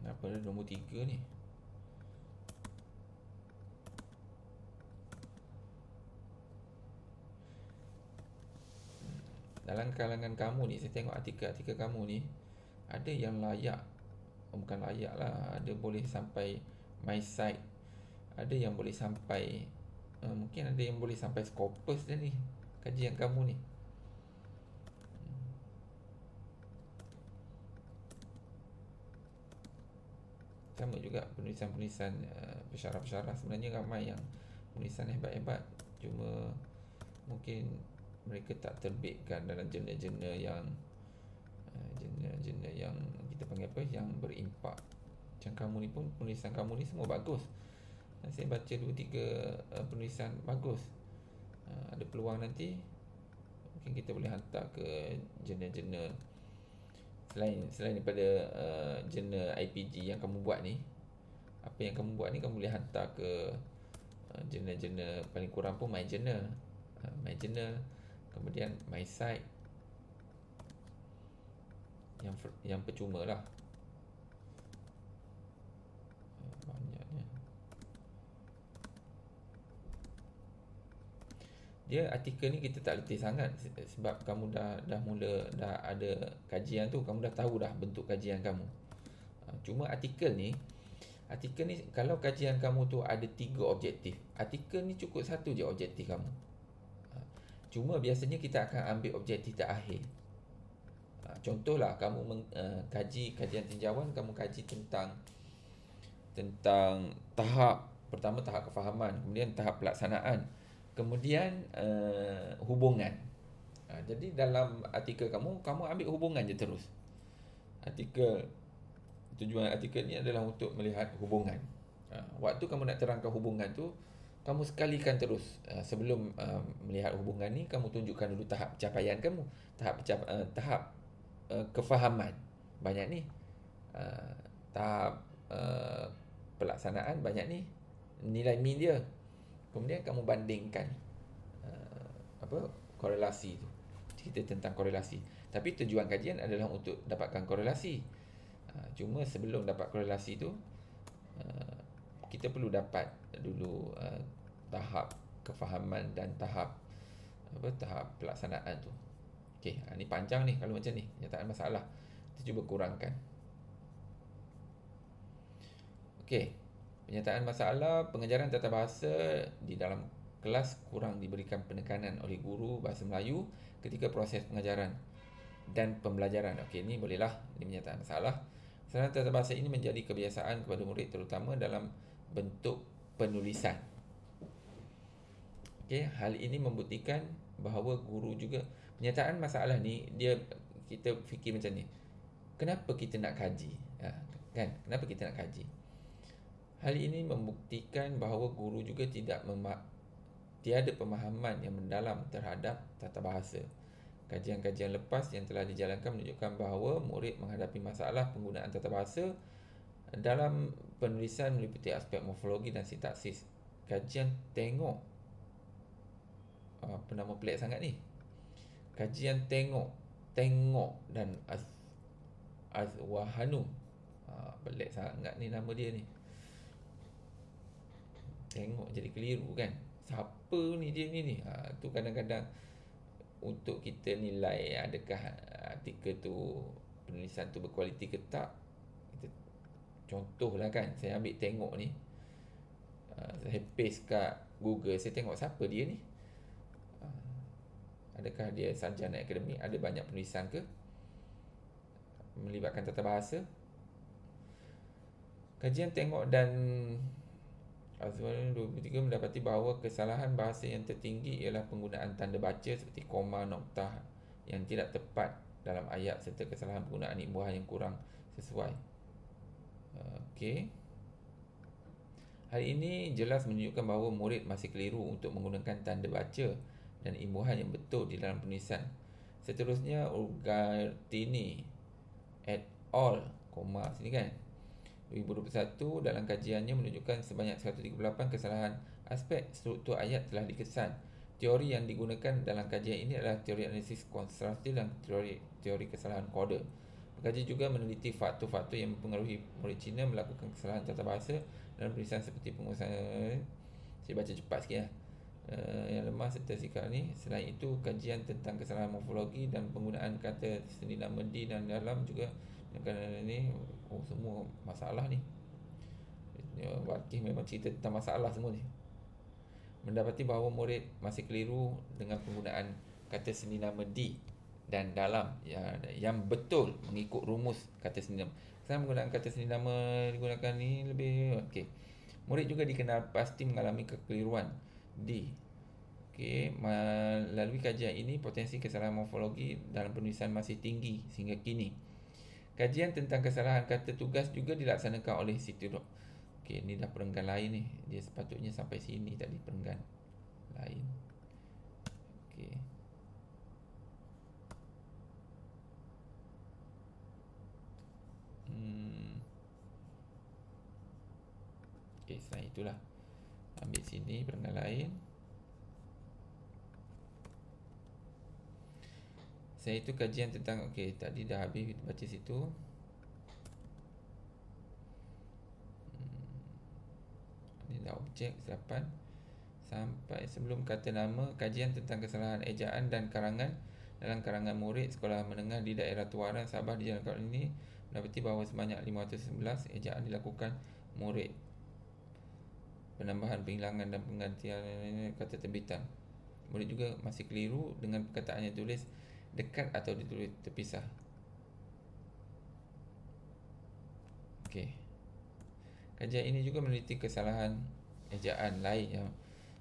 A: Kenapa ada nombor 3 ni? Dalam kalangan kamu ni, saya tengok artikel-artikel kamu ni, ada yang layak, bukan layak lah, ada boleh sampai my site, ada yang boleh sampai mungkin ada yang boleh sampai Scopus dah ni, kajian kamu ni. Sama juga penulisan-penulisan pensyarah-pensyarah, sebenarnya ramai yang penulisan hebat-hebat, cuma mungkin mereka tak terbitkan dalam jurnal-jurnal yang jurnal-jurnal yang kita panggil apa, yang berimpak. Macam kamu ni pun, penulisan kamu ni semua bagus. Saya baca 2-3 penulisan bagus. Ada peluang nanti mungkin kita boleh hantar ke jurnal-jurnal selain daripada jurnal IPG yang kamu buat ni. Apa yang kamu buat ni kamu boleh hantar ke jurnal-jurnal, paling kurang pun My Journal, kemudian My Site, yang percuma lah. Banyaknya. Dia artikel ni kita tak letih sangat sebab kamu dah ada kajian tu, kamu dah tahu dah bentuk kajian kamu. Cuma artikel ni kalau kajian kamu tu ada 3 objektif, artikel ni cukup 1 je objektif kamu. Cuma biasanya kita akan ambil objektif terakhir. Contohlah kamu kaji kajian tinjauan, kamu kaji tentang tahap pertama, tahap kefahaman, kemudian tahap pelaksanaan, kemudian hubungan. Jadi dalam artikel kamu ambil hubungan je terus. Tujuan artikel ni adalah untuk melihat hubungan. Waktu kamu nak terangkan hubungan tu, kamu sekalikan terus. Sebelum melihat hubungan ni, kamu tunjukkan dulu tahap pencapaian kamu, tahap kefahaman, banyak ni. Tahap pelaksanaan, banyak ni. Nilai min dia. Kemudian kamu bandingkan korelasi tu. Cerita tentang korelasi. Tapi tujuan kajian adalah untuk dapatkan korelasi. Cuma sebelum dapat korelasi tu, kita perlu dapat dulu tahap kefahaman dan tahap pelaksanaan tu. Okey, ni panjang ni kalau macam ni, penyataan masalah. Kita cuba kurangkan. Okey, penyataan masalah pengajaran tata bahasa di dalam kelas kurang diberikan penekanan oleh guru bahasa Melayu ketika proses pengajaran dan pembelajaran. Okey, ini bolehlah, ini menyatakan masalah. Kesalahan tata bahasa ini menjadi kebiasaan kepada murid terutama dalam bentuk penulisan. Okey, hal ini membuktikan bahawa guru juga, penyataan masalah ni kita fikir macam ni. Kenapa kita nak kaji? Kan? Kenapa kita nak kaji? Hal ini membuktikan bahawa guru juga tiada pemahaman yang mendalam terhadap tata bahasa. Kajian-kajian lepas yang telah dijalankan menunjukkan bahawa murid menghadapi masalah penggunaan tata bahasa dalam penulisan meliputi aspek morfologi dan sintaksis. Kajian tengok, apa nama pelik sangat ni? Kajian tengok dan azwahanu. Pelik sangat ni nama dia ni. Tengok jadi keliru kan? Siapa ni dia ni? Tu kadang-kadang untuk kita nilai adakah artikel tu, penulisan tu berkualiti ke tak. Contohlah kan, saya ambil tengok ni, saya paste kat Google, saya tengok siapa dia ni. Adakah dia sarjana akademik, ada banyak penulisan ke, melibatkan tata bahasa. Kajian tengok dan Azwar 23 mendapati bahawa kesalahan bahasa yang tertinggi ialah penggunaan tanda baca seperti koma, noktah yang tidak tepat dalam ayat serta kesalahan penggunaan imbuhan yang kurang sesuai. Okey. Hal ini jelas menunjukkan bahawa murid masih keliru untuk menggunakan tanda baca dan imbuhan yang betul di dalam penulisan. Seterusnya, Ugartini et al. Sini kan, 2021 dalam kajiannya menunjukkan sebanyak 138 kesalahan aspek struktur ayat telah dikesan. Teori yang digunakan dalam kajian ini adalah teori analisis konstruktif dan teori kesalahan kode. Pengkaji juga meneliti faktor-faktor yang mempengaruhi murid Cina melakukan kesalahan tata bahasa dalam penulisan seperti pengusahaan. Saya baca cepat sikit ya. Yang lemah serta sikap ni. Selain itu, kajian tentang kesalahan morfologi dan penggunaan kata seni nama di dan dalam juga. Kerana ni semua masalah ni. Wakil memang cerita tentang masalah semua ni. Mendapati bahawa murid masih keliru dengan penggunaan kata seni nama di dan dalam yang betul mengikut rumus kata seni nama. Saya menggunakan kata seni nama digunakan ni lebih okey. Murid juga dikenal pasti mengalami kekeliruan di. Okey, melalui kajian ini potensi kesalahan morfologi dalam penulisan masih tinggi sehingga kini. Kajian tentang kesalahan kata tugas juga dilaksanakan oleh Siti. Okey, ni dah perenggan lain ni. Dia sepatutnya sampai sini tadi, perenggan lain. Okey. Okey, selain itulah. Ambil sini perenggan lain. Saya itu kajian tentang, okey, tadi dah habis kita baca situ. Ini dah objek selapan. Sampai sebelum kata nama, kajian tentang kesalahan ejaan dan karangan dalam karangan murid sekolah menengah di daerah Tuaran, Sabah dijalankan ini mendapati bahawa sebanyak 511 ejaan dilakukan murid. Penambahan, penghilangan dan penggantian kata terbitan. Murid juga masih keliru dengan perkataan yang tulis dekat atau ditulis terpisah. Okey. Kajian ini juga meneliti kesalahan ejaan lain yang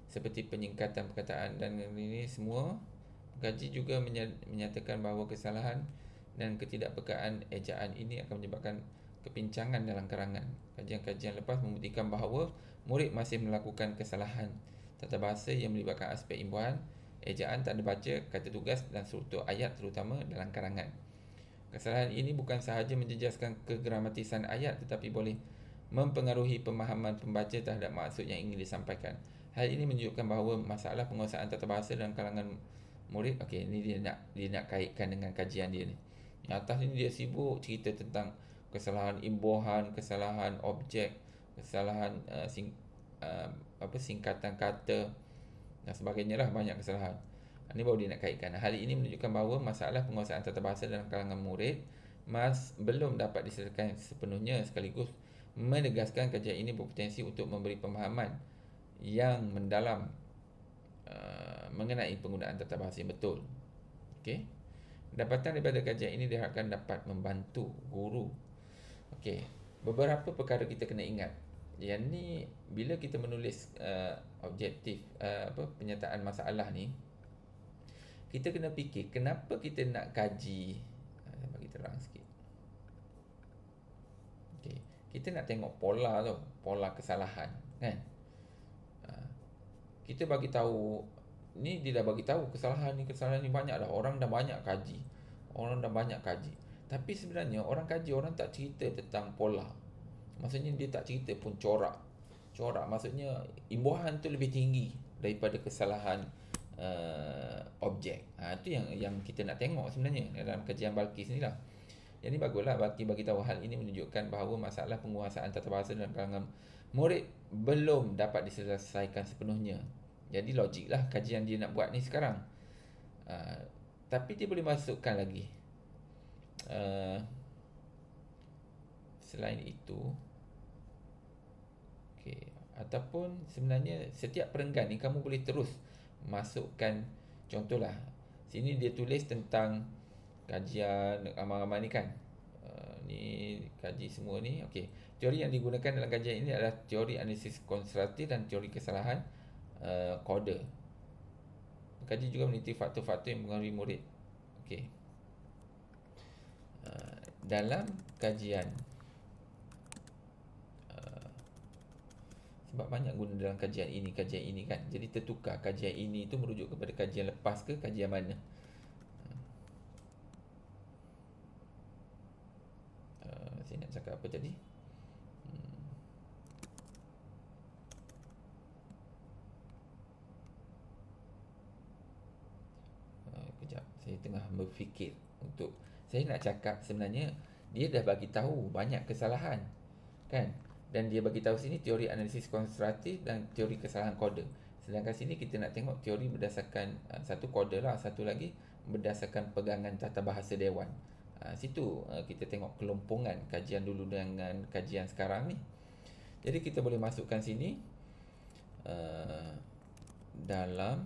A: seperti penyingkatan perkataan dan ini semua. Pengkaji juga menyatakan bahawa kesalahan dan ketidakpekaan ejaan ini akan menyebabkan kepincangan dalam karangan. Kajian-kajian lepas membuktikan bahawa murid masih melakukan kesalahan tata bahasa yang melibatkan aspek imbuhan, ejaan, tanda baca, kata tugas dan struktur ayat terutama dalam karangan. Kesalahan ini bukan sahaja menjejaskan kegramatisan ayat tetapi boleh mempengaruhi pemahaman pembaca terhadap maksud yang ingin disampaikan. Hal ini menunjukkan bahawa masalah penguasaan tata bahasa dalam kalangan murid, okey, ini dia nak kaitkan dengan kajian dia ni. Yang atas ni dia sibuk cerita tentang kesalahan imbuhan, kesalahan objek, kesalahan singkatan kata dan sebagainya lah, banyak kesalahan. Ini baru dia nak kaitkan. Hal ini menunjukkan bahawa masalah penguasaan tata bahasa dalam kalangan murid belum dapat diselesaikan sepenuhnya, sekaligus menegaskan kajian ini berpotensi untuk memberi pemahaman yang mendalam mengenai penggunaan tata bahasa yang betul. Okey. Dapatan daripada kajian ini diharapkan dapat membantu guru. Okey. Beberapa perkara kita kena ingat. Yang ni bila kita menulis objektif penyataan masalah ni, kita kena fikir kenapa kita nak kaji. Saya bagi terang sikit. Okey. Kita nak tengok pola tu, pola kesalahan, kan? Kita bagi tahu ni, dia dah bagi tahu kesalahan ni banyak dah. Orang dah banyak kaji. Tapi sebenarnya orang kaji, orang tak cerita tentang pola. Maksudnya dia tak cerita pun corak. Maksudnya imbuhan tu lebih tinggi daripada kesalahan objek. Itu yang kita nak tengok sebenarnya dalam kajian Balqis ni lah. Jadi baguslah bagi tahu hal ini menunjukkan bahawa masalah penguasaan tata bahasa dalam kalangan murid belum dapat diselesaikan sepenuhnya. Jadi logiklah kajian dia nak buat ni sekarang. Tapi dia boleh masukkan lagi. Selain itu, okey, ataupun sebenarnya setiap perenggan ni kamu boleh terus masukkan. Contohlah, sini dia tulis tentang kajian ramai-ramai ni kan. Ni kaji semua ni. Okey. Teori yang digunakan dalam kajian ini adalah teori analisis konstruktif dan teori kesalahan kode. Kaji juga meneliti faktor-faktor yang mempengaruhi murid. Okey. Dalam kajian, sebab banyak guna dalam kajian ini kan. Jadi tertukar kajian ini tu merujuk kepada kajian lepas ke kajian mana. Saya nak cakap apa tadi? Kejap, saya tengah berfikir untuk saya nak cakap sebenarnya dia dah bagi tahu banyak kesalahan, kan? Dan dia bagi tahu sini teori analisis konstruktif dan teori kesalahan kode. Sedangkan sini kita nak tengok teori berdasarkan satu kode lah, satu lagi berdasarkan pegangan tata bahasa dewan. Situ kita tengok kelompongan kajian dulu dengan kajian sekarang ni. Jadi kita boleh masukkan sini dalam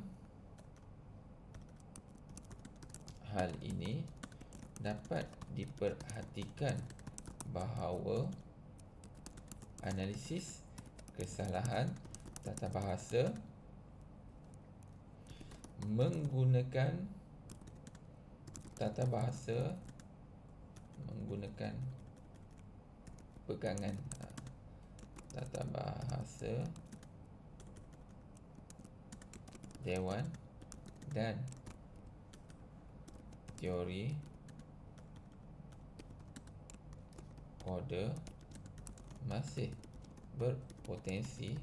A: hal ini dapat diperhatikan bahawa analisis kesalahan tata bahasa menggunakan pegangan tata bahasa dewan dan teori kode masih berpotensi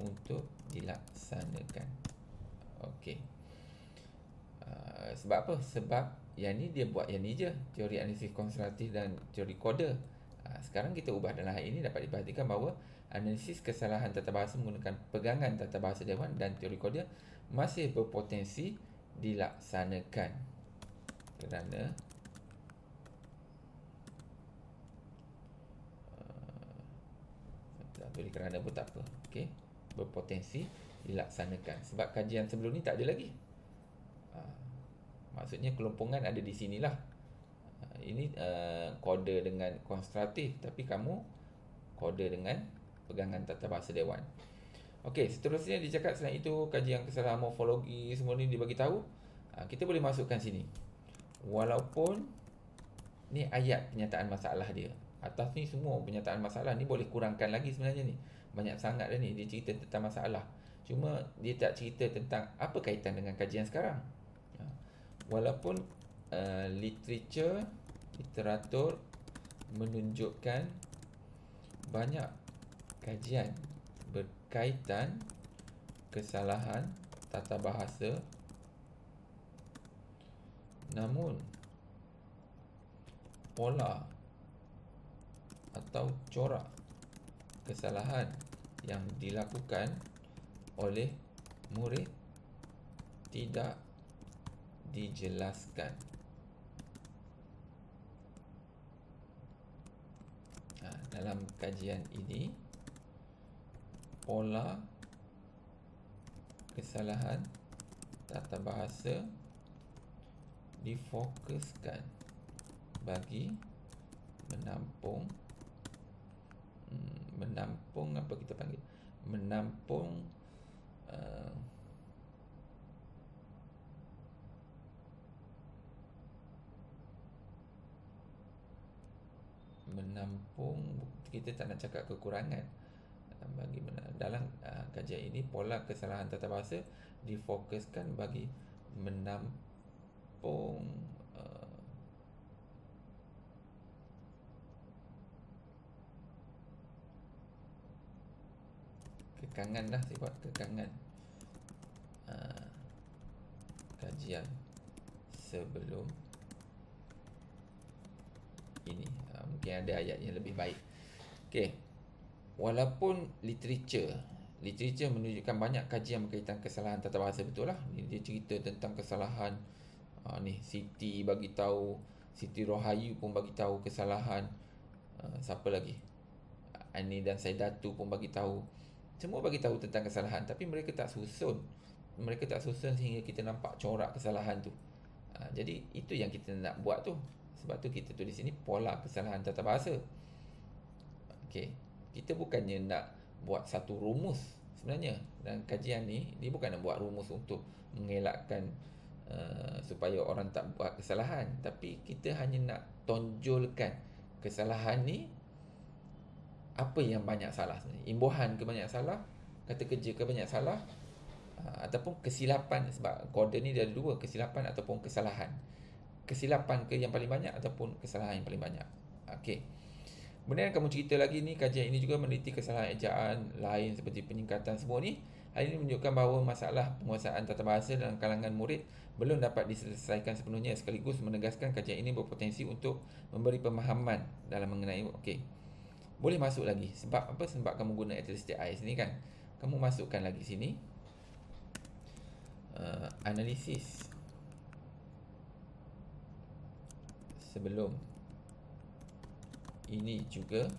A: untuk dilaksanakan. Okey. Sebab apa? Sebab yang ni dia buat yang ni je, teori analisis konstruktif dan teori kode. Sekarang kita ubah dalam hal ini dapat diperhatikan bahawa analisis kesalahan tata bahasa menggunakan pegangan tata bahasa dewan dan teori kode masih berpotensi dilaksanakan kerana tulis kerana pun tak apa. Okey, berpotensi dilaksanakan sebab kajian sebelum ni tak ada lagi. Maksudnya kelompongan ada di sinilah. Ini kode dengan konstruktif, tapi kamu kode dengan pegangan tata bahasa dewan. Okey, seterusnya dicakap selain itu kajian kesalahan morfologi semua ni dibagi tahu. Kita boleh masukkan sini. Walaupun ni ayat penyataan masalah dia. Atas ni semua penyataan masalah ni boleh kurangkan lagi sebenarnya ni. Banyak sangat dah ni dia cerita tentang masalah. Cuma dia tak cerita tentang apa kaitan dengan kajian sekarang. Walaupun literatur menunjukkan banyak kajian berkaitan kesalahan tata bahasa, namun pola atau corak kesalahan yang dilakukan oleh murid tidak dijelaskan. Dalam kajian ini, pola kesalahan tata bahasa difokuskan bagi menampung apa kita panggil, menampung kita tak nak cakap kekurangan, bagi dalam kajian ini pola kesalahan tata bahasa difokuskan bagi menampung kekangan dah, saya buat kekangan kajian sebelum ini. Mungkin ada ayat yang lebih baik. Okey. Walaupun literature menunjukkan banyak kajian berkaitan kesalahan tata bahasa, betul lah. Dia cerita tentang kesalahan ni Siti bagi tahu, Siti Rohayu pun bagi tahu kesalahan, siapa lagi? Ani dan Saidatu pun bagi tahu. Semua bagi tahu tentang kesalahan, tapi mereka tak susun. Sehingga kita nampak corak kesalahan tu. Jadi itu yang kita nak buat tu. Sebab tu kita tulis sini pola kesalahan tata bahasa. Okey. Kita bukannya nak buat satu rumus sebenarnya. Dan kajian ni, dia bukan nak buat rumus untuk mengelakkan supaya orang tak buat kesalahan. Tapi kita hanya nak tonjolkan kesalahan ni, apa yang banyak salah sebenarnya. Imbuhan ke banyak salah, kata kerja ke banyak salah, ataupun kesilapan. Sebab kode ni dia ada dua, kesilapan ataupun kesalahan. Kesilapan ke yang paling banyak ataupun kesalahan yang paling banyak. Okey. Kemudian kamu cerita lagi ni, kajian ini juga meneliti kesalahan ejaan lain seperti penyingkatan semua ni. Hal ini menunjukkan bahawa masalah penguasaan tata bahasa dalam kalangan murid belum dapat diselesaikan sepenuhnya, sekaligus menegaskan kajian ini berpotensi untuk memberi pemahaman dalam mengenai. Okey. Boleh masuk lagi. Sebab apa? Sebab kamu guna ethnicity eyes ni kan. Kamu masukkan lagi sini analisis sebelum ini juga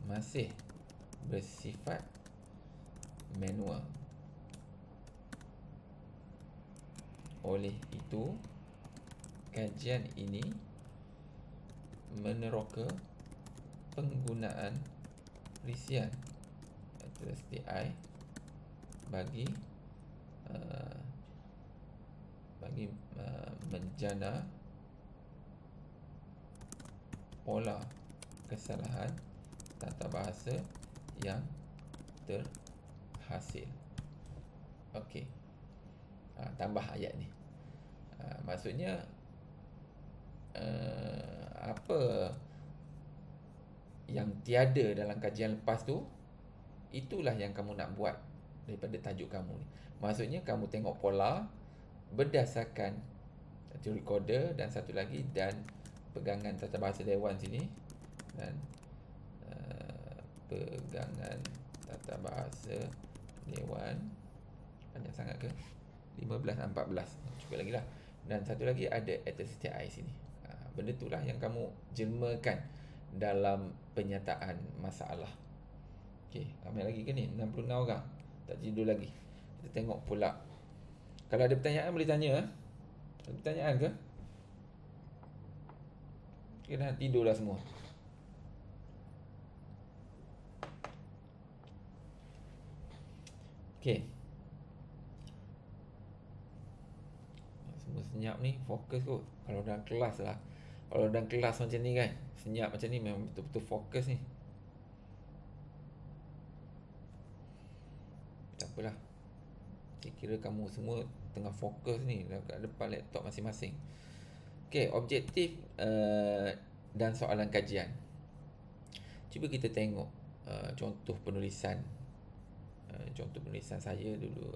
A: masih bersifat manual. Oleh itu, kajian ini meneroka penggunaan risian STI bagi menjana pola kesalahan tata bahasa yang terhasil. Okey. Tambah ayat ni. Maksudnya apa yang tiada dalam kajian lepas tu, itulah yang kamu nak buat daripada tajuk kamu ni. Maksudnya kamu tengok pola berdasarkan teori kode dan satu lagi, dan pegangan tata bahasa dewan sini, dan pegangan tata bahasa dewan panjang sangat ke? 15 dan 14. Cuba lagi lah. Dan satu lagi ada ethnicity sini. Benda itulah yang kamu jelmakan dalam penyataan masalah. Okey, ramai lagi ke ni? 66 orang. Tak tidur lagi. Kita tengok pula. Kalau ada pertanyaan boleh tanya. Ada pertanyaan ke? Kita dah tidur dah semua. Okey. Semua senyap ni, fokus kot. Kalau dalam kelas lah. Kalau dalam kelas macam ni kan, senyap macam ni memang betul-betul fokus ni. Tak apalah. Saya kira kamu semua tengah fokus ni dekat depan laptop masing-masing. Okey, objektif dan soalan kajian. Cuba kita tengok contoh penulisan. Contoh penulisan saya dulu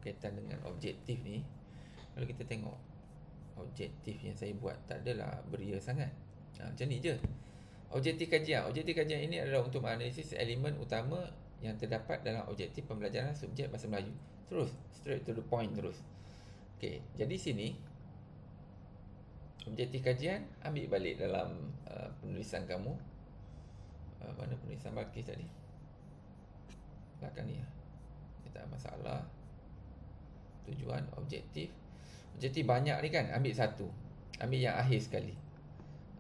A: kaitan dengan objektif ni. Kalau kita tengok objektif yang saya buat, tak adalah beria sangat. Macam ni je. Objektif kajian. Objektif kajian ini adalah untuk menganalisis elemen utama yang terdapat dalam objektif pembelajaran subjek bahasa Melayu. Terus, straight to the point terus. Okey, jadi sini objektif kajian ambil balik dalam penulisan kamu. Mana penulisan Balkis tadi? belakang ni. Dia tak ada masalah. Tujuan, objektif. Objektif banyak ni kan, ambil satu. Ambil yang akhir sekali.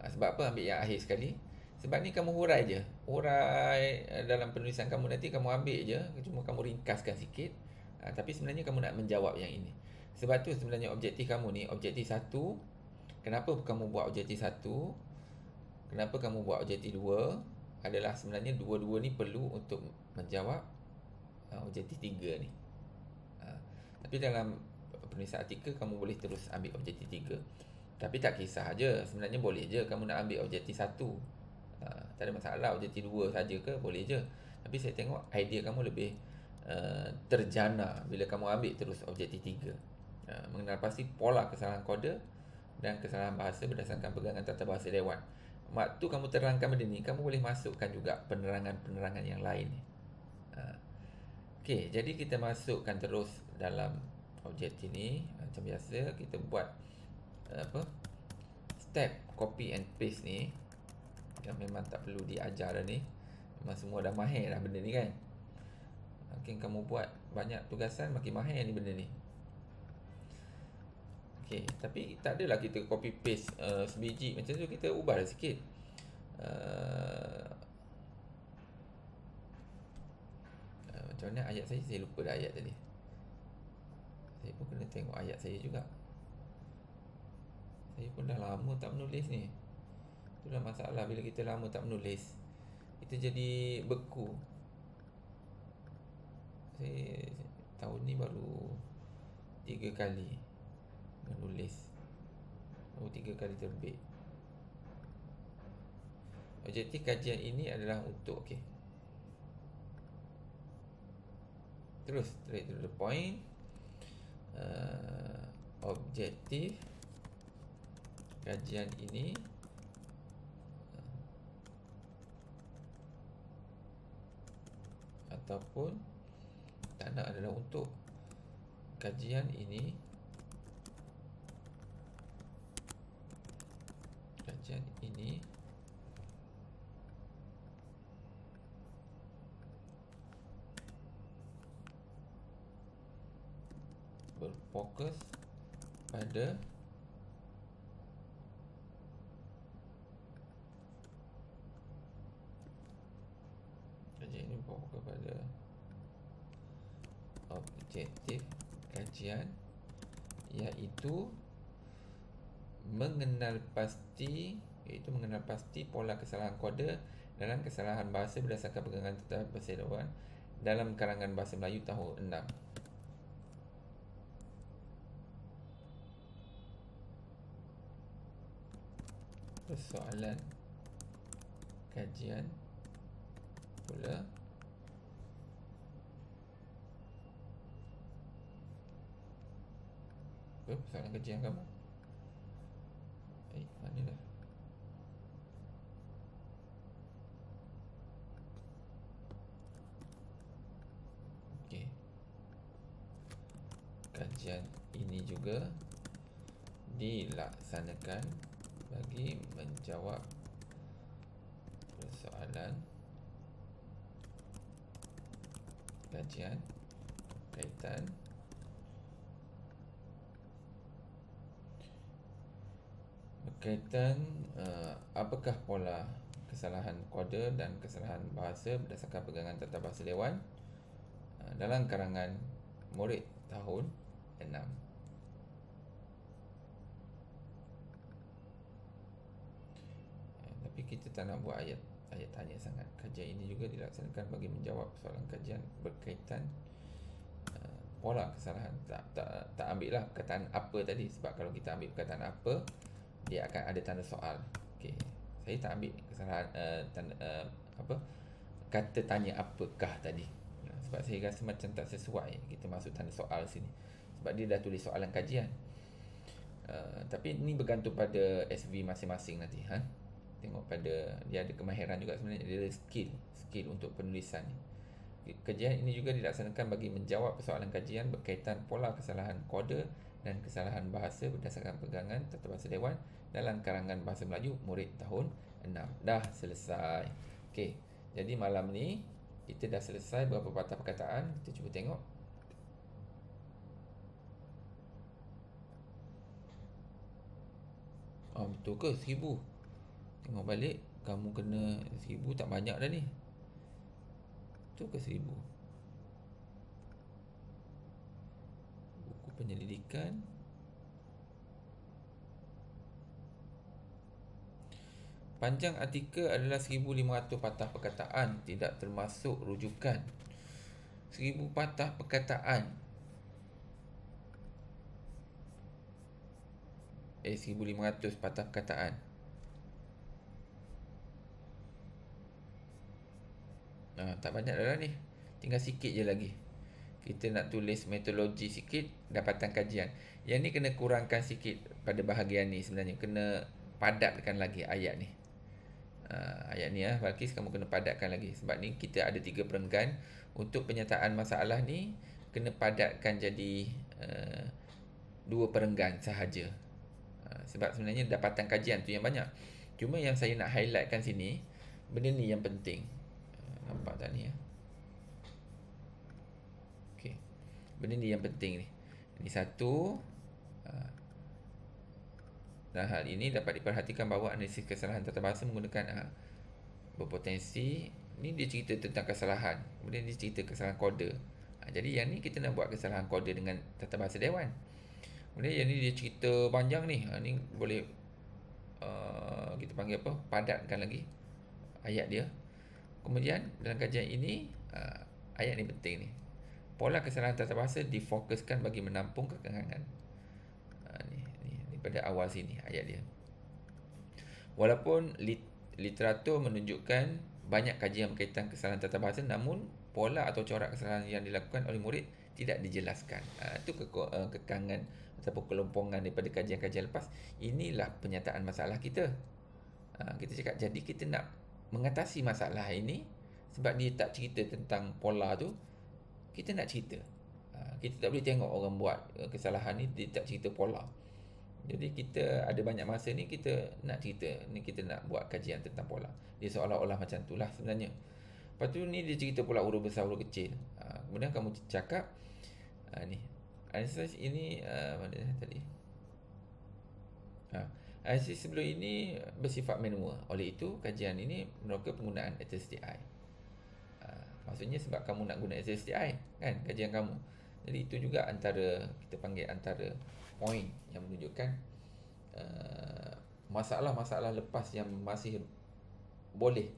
A: Sebab apa ambil yang akhir sekali? Sebab ni kamu hurai je. Hurai dalam penulisan kamu nanti kamu ambil je, cuma kamu ringkaskan sikit. Tapi sebenarnya kamu nak menjawab yang ini. Sebab tu sebenarnya objektif kamu ni, objektif satu. Kenapa kamu buat objektif satu? Kenapa kamu buat objektif dua? Adalah sebenarnya dua-dua ni perlu untuk menjawab objektif tiga ni. Tapi dalam penulisan artikel kamu boleh terus ambil objektif tiga. Tapi tak kisah je, sebenarnya boleh je kamu nak ambil objektif satu. Tak ada masalah, objektif dua saja ke boleh je. Tapi saya tengok idea kamu lebih terjana bila kamu ambil terus objektif tiga. Mengenal pasti pola kesalahan kode dan kesalahan bahasa berdasarkan pegangan tata bahasa Dewan. Waktu kamu terangkan benda ni, kamu boleh masukkan juga penerangan-penerangan yang lain. Okey, jadi kita masukkan terus dalam objektif ni. Macam biasa kita buat step copy and paste ni yang memang tak perlu diajar dah ni. Memang semua dah mahir dah benda ni kan. Makin kamu buat banyak tugasan, makin mahir ni benda ni. Okey, tapi tak adalah kita copy paste sebiji macam tu, kita ubah dah sikit. Macam mana ayat saya lupa dah ayat tadi. Saya pun kena tengok ayat saya juga. Saya pun dah lama tak menulis ni. Itulah masalah bila kita lama tak menulis, kita jadi beku. Saya tahun ni baru 3 kali menulis, baru 3 kali terbit. Objektif kajian ini adalah untuk terus straight to the point. Objektif kajian ini ataupun tak nak adalah untuk kajian ini. Kajian ini berfokus pada kajian ini berfokus pada objektif kajian, iaitu mengenal pasti pola kesalahan kode dalam kesalahan bahasa berdasarkan pegangan tata bahasa Dewan dalam karangan bahasa Melayu tahun 6. Persoalan kajian pula persoalan kajian kamu mana dah? Okey, kajian ini juga dilaksanakan bagi menjawab persoalan kajian kaitan berkaitan apakah pola kesalahan kode dan kesalahan bahasa berdasarkan pegangan tata bahasa Dewan dalam karangan murid tahun 6. Tapi kita tak nak buat ayat tanya sangat. Kajian ini juga dilaksanakan bagi menjawab soalan kajian berkaitan pola kesalahan. Tak ambil lah perkataan apa tadi, sebab kalau kita ambil perkataan apa, dia akan ada tanda soal. Okey, saya tak ambil kesalahan kata tanya apakah tadi, sebab saya rasa macam tak sesuai kita masuk tanda soal sini, sebab dia dah tulis soalan kajian. Tapi ni bergantung pada SV masing-masing nanti. Tengok pada dia ada kemahiran juga sebenarnya, dia ada skill untuk penulisan ni. Kajian ini juga dilaksanakan bagi menjawab persoalan kajian berkaitan pola kesalahan kode dan kesalahan bahasa berdasarkan pegangan tata bahasa Dewan dalam karangan bahasa Melayu murid tahun 6. Dah selesai. Okey, jadi malam ni Kita dah selesai berapa patah perkataan. Kita cuba tengok. Betul ke 1000? Tengok balik, kamu kena 1000 tak banyak dah ni. Betul ke 1000? Buku penyelidikan. Panjang artikel adalah 1500 patah perkataan, tidak termasuk rujukan. 1000 patah perkataan. 1500 patah perkataan. Tak banyak dah ni. Tinggal sikit je lagi. Kita nak tulis metodologi sikit, dapatan kajian. Yang ni kena kurangkan sikit pada bahagian ni sebenarnya. Kena padatkan lagi ayat ni. Ayat ni Balkis, kamu kena padatkan lagi. Sebab ni kita ada 3 perenggan. Untuk penyataan masalah ni kena padatkan jadi 2 perenggan sahaja. Sebab sebenarnya dapatan kajian tu yang banyak. Cuma yang saya nak highlightkan sini, benda ni yang penting. Nampak tak ni Okey. Benda ni yang penting ni. Ini satu. Dan hal ini dapat diperhatikan bahawa analisis kesalahan tata bahasa menggunakan berpotensi. Ni dia cerita tentang kesalahan. Kemudian dia cerita kesalahan kode. Jadi yang ni kita nak buat kesalahan kode dengan tata bahasa dewan. Kemudian yang ni dia cerita panjang ni. Ni boleh kita panggil apa? Padatkan lagi ayat dia. Kemudian dalam kajian ini ayat ni penting ni. Pola kesalahan tata bahasa difokuskan bagi menampung kekangangan. Ni pada awal sini ayat dia. Walaupun literatur menunjukkan banyak kajian berkaitan kesalahan tata bahasa, namun pola atau corak kesalahan yang dilakukan oleh murid tidak dijelaskan. Itu kekangan ataupun kelompongan daripada kajian-kajian lepas. Inilah penyataan masalah kita. Kita cakap, jadi kita nak mengatasi masalah ini sebab dia tak cerita tentang pola tu, kita nak cerita. Kita tak boleh tengok orang buat kesalahan ni, dia tak cerita pola. Jadi kita ada banyak masa ni, kita nak cerita. Ni kita nak buat kajian tentang pola. Dia seolah-olah macam tu lah sebenarnya. Lepas tu ni dia cerita pula huruf besar, huruf kecil. Kemudian kamu cakap, ni analisis ini mana tadi? Analisis sebelum ini bersifat manual. Oleh itu, kajian ini memerlukan penggunaan SSTI. Maksudnya sebab kamu nak guna SSTI kan, kajian kamu. Jadi itu juga antara, kita panggil antara poin yang menunjukkan masalah-masalah lepas yang masih boleh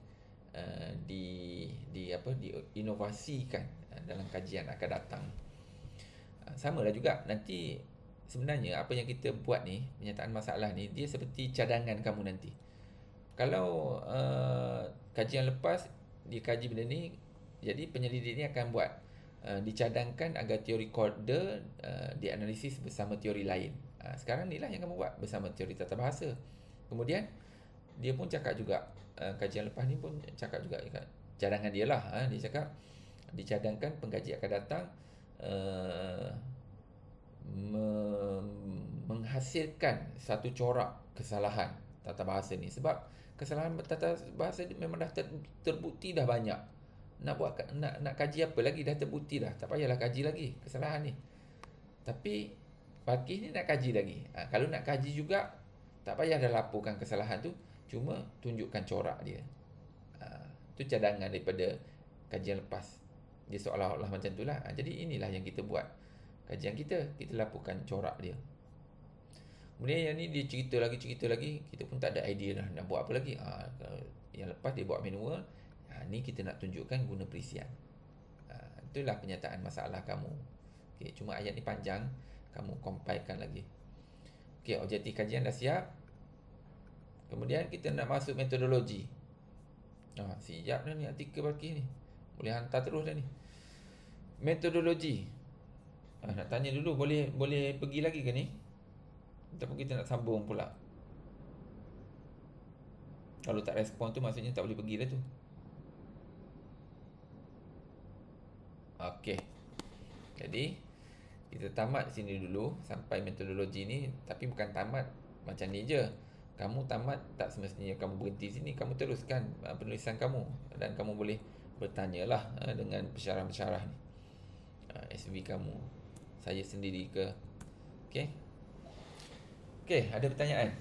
A: diinovasikan dalam kajian akan datang. Samalah juga nanti sebenarnya apa yang kita buat ni, penyataan masalah ni, dia seperti cadangan kamu nanti. Kalau kajian lepas dia kaji benda ni, jadi penyelidik ni akan buat dicadangkan agar teori kode dianalisis bersama teori lain. Sekarang ni lah yang kamu buat bersama teori tata bahasa. Kemudian dia pun cakap juga, kajian lepas ni pun cakap juga cadangan dia lah. Dia cakap dicadangkan pengkaji akan datang menghasilkan satu corak kesalahan tata bahasa ni. Sebab kesalahan tata bahasa memang dah terbukti dah banyak. Nak kaji apa lagi, dah terbukti dah. Tak payahlah kaji lagi kesalahan ni. Tapi Balkis ni nak kaji lagi. Kalau nak kaji juga, tak payah dah laporkan kesalahan tu, cuma tunjukkan corak dia. Tu cadangan daripada kajian lepas. Dia seolah-olah macam tu lah. Jadi inilah yang kita buat. Kajian kita laporkan corak dia. Kemudian yang ni dia cerita lagi. Kita pun tak ada idea dah nak buat apa lagi. Yang lepas dia buat manual. Ni kita nak tunjukkan guna perisian. Itulah penyataan masalah kamu. Okay, cuma ayat ni panjang, kamu compilekan lagi. Okay, objektif kajian dah siap. Kemudian kita nak masuk metodologi. Siap dah ni artikel Balkis ni. Boleh hantar terus dah ni. Metodologi. Nak tanya dulu, boleh pergi lagi ke ni? Ataupun kita nak sambung pula? Kalau tak respon tu maksudnya tak boleh pergi dah tu. Okey. Jadi kita tamat sini dulu sampai metodologi ni, tapi bukan tamat macam ni je. Kamu tamat tak semestinya kamu berhenti sini, kamu teruskan penulisan kamu dan kamu boleh bertanyalah dengan pensyarah-pensyarah ni. SV kamu, saya sendiri ke. Okey. Okey, ada pertanyaan?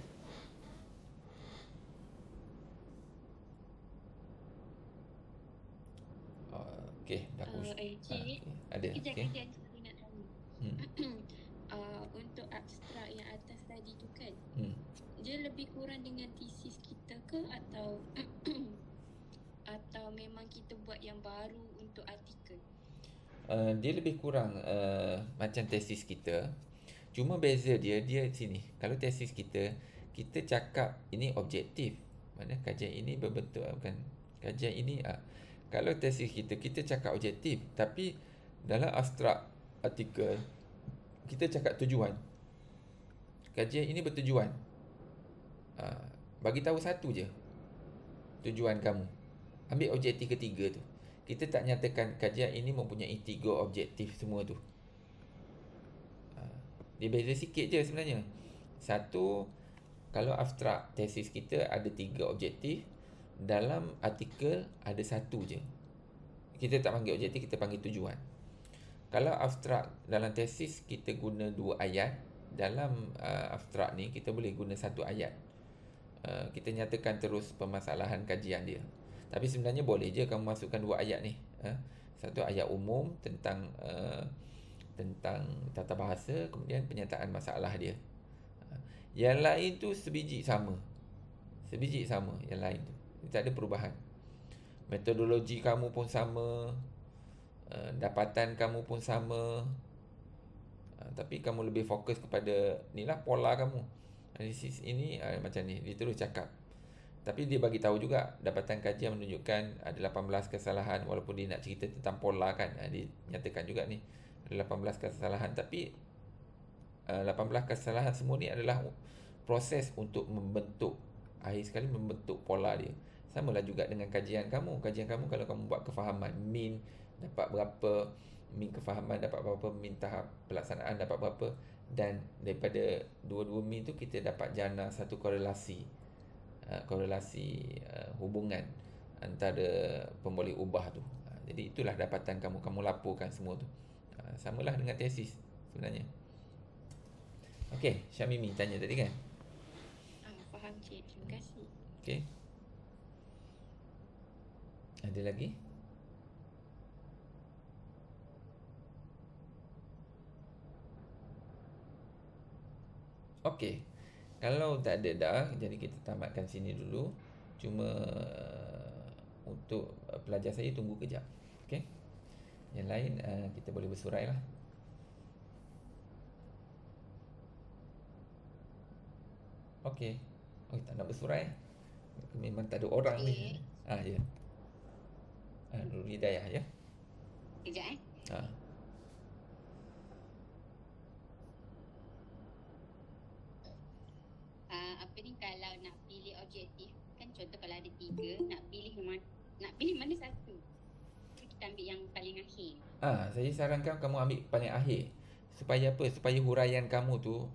A: Okey, dah push.
B: Encik,
A: Ada.
B: kejap
A: Okey.
B: saya nak tanya. Untuk abstrak yang atas tadi tu kan, dia lebih kurang dengan tesis kita ke atau atau memang kita buat yang baru untuk artikel?
A: Dia lebih kurang macam tesis kita. Cuma beza dia sini. Kalau tesis kita cakap ini objektif. Mana kajian ini berbentuk bukan kajian ini kalau tesis kita cakap objektif, tapi dalam abstrak artikel kita cakap tujuan. Kajian ini bertujuan. Bagi tahu satu je tujuan kamu. Ambil objektif ketiga tu. Kita tak nyatakan kajian ini mempunyai 3 objektif semua tu. Dia beza sikit je sebenarnya. Satu, kalau abstrak tesis kita ada 3 objektif, dalam artikel ada satu je. Kita tak panggil objektif, kita panggil tujuan. Kalau abstrak dalam tesis kita guna 2 ayat, dalam abstrak ni kita boleh guna 1 ayat. Kita nyatakan terus permasalahan kajian dia. Tapi sebenarnya boleh je kamu masukkan 2 ayat ni. Satu ayat umum tentang tata bahasa, kemudian penyataan masalah dia. Yang lain tu sebiji sama yang lain tu. Tak ada perubahan. Metodologi kamu pun sama, dapatan kamu pun sama, tapi kamu lebih fokus kepada inilah pola kamu. Analisis ini macam ni, dia terus cakap. Tapi dia bagi tahu juga dapatan kajian menunjukkan ada 18 kesalahan, walaupun dia nak cerita tentang pola kan. Dia nyatakan juga ni ada 18 kesalahan, tapi 18 kesalahan semua ni adalah proses untuk membentuk, akhir sekali membentuk pola dia. Samalah juga dengan kajian kamu. Kajian kamu kalau kamu buat kefahaman, min dapat berapa, min kefahaman dapat berapa, min tahap pelaksanaan dapat berapa, dan daripada dua-dua min tu kita dapat jana satu korelasi hubungan antara pemboleh ubah tu. Jadi itulah dapatan kamu laporkan semua tu. Samalah dengan tesis sebenarnya. Okey, Syamimi tanya tadi kan?
B: Faham cik, terima kasih.
A: Okey. Ada lagi? Okey. Kalau tak ada dah, jadi kita tamatkan sini dulu. Cuma untuk pelajar saya tunggu kejap. Okey. Yang lain kita boleh bersurai lah. Okey. Oh, tak nak bersurai. Memang tak ada orang ni. Ya. Nurul Hidayah ya.
B: Sekejap apa ni, kalau nak pilih objektif kan, contoh kalau ada 3, nak pilih mana satu, kita ambil yang paling akhir.
A: Saya sarankan kamu ambil paling akhir. Supaya apa? Supaya huraian kamu tu,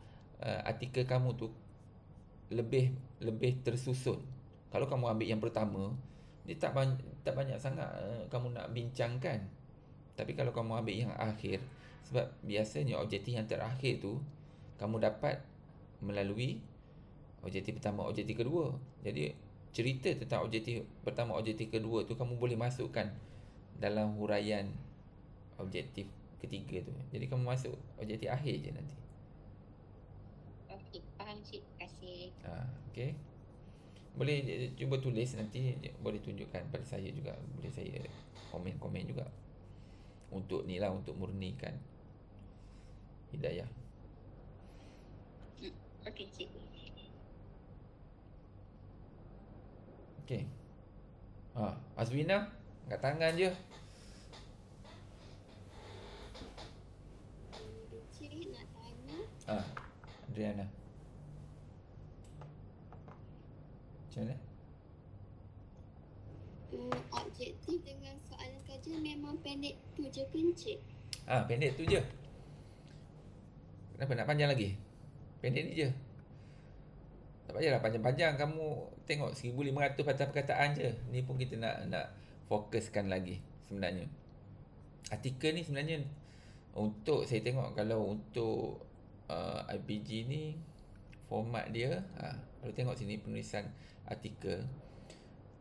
A: artikel kamu tu lebih tersusun. Kalau kamu ambil yang pertama, dia tak banyak sangat kamu nak bincangkan. Tapi kalau kamu ambil yang akhir, sebab biasanya objektif yang terakhir tu kamu dapat melalui objektif pertama, objektif kedua. Jadi cerita tentang objektif pertama, objektif kedua tu kamu boleh masukkan dalam huraian objektif ketiga tu. Jadi kamu masuk objektif akhir je nanti.
B: Okey, faham cik, terima kasih.
A: Okey. Boleh cuba tulis nanti, boleh tunjukkan pada saya juga. Boleh saya komen-komen juga. Untuk ni lah, untuk murnikan hidayah.
B: Okey cik.
A: Okey. Azwina, angkat tangan je.
B: Cik nak tanya.
A: Adriana. Macam mana?
B: Objektif dengan soalan kajian memang pendek tu je kan cik?
A: Pendek tu je. Kenapa nak panjang lagi? Pendek ni je. Tak payahlah panjang-panjang. Kamu tengok 1500 patah perkataan je. Ni pun kita nak fokuskan lagi sebenarnya. Artikel ni sebenarnya untuk saya tengok, kalau untuk IPG ni format dia, kalau tengok sini penulisan artikel.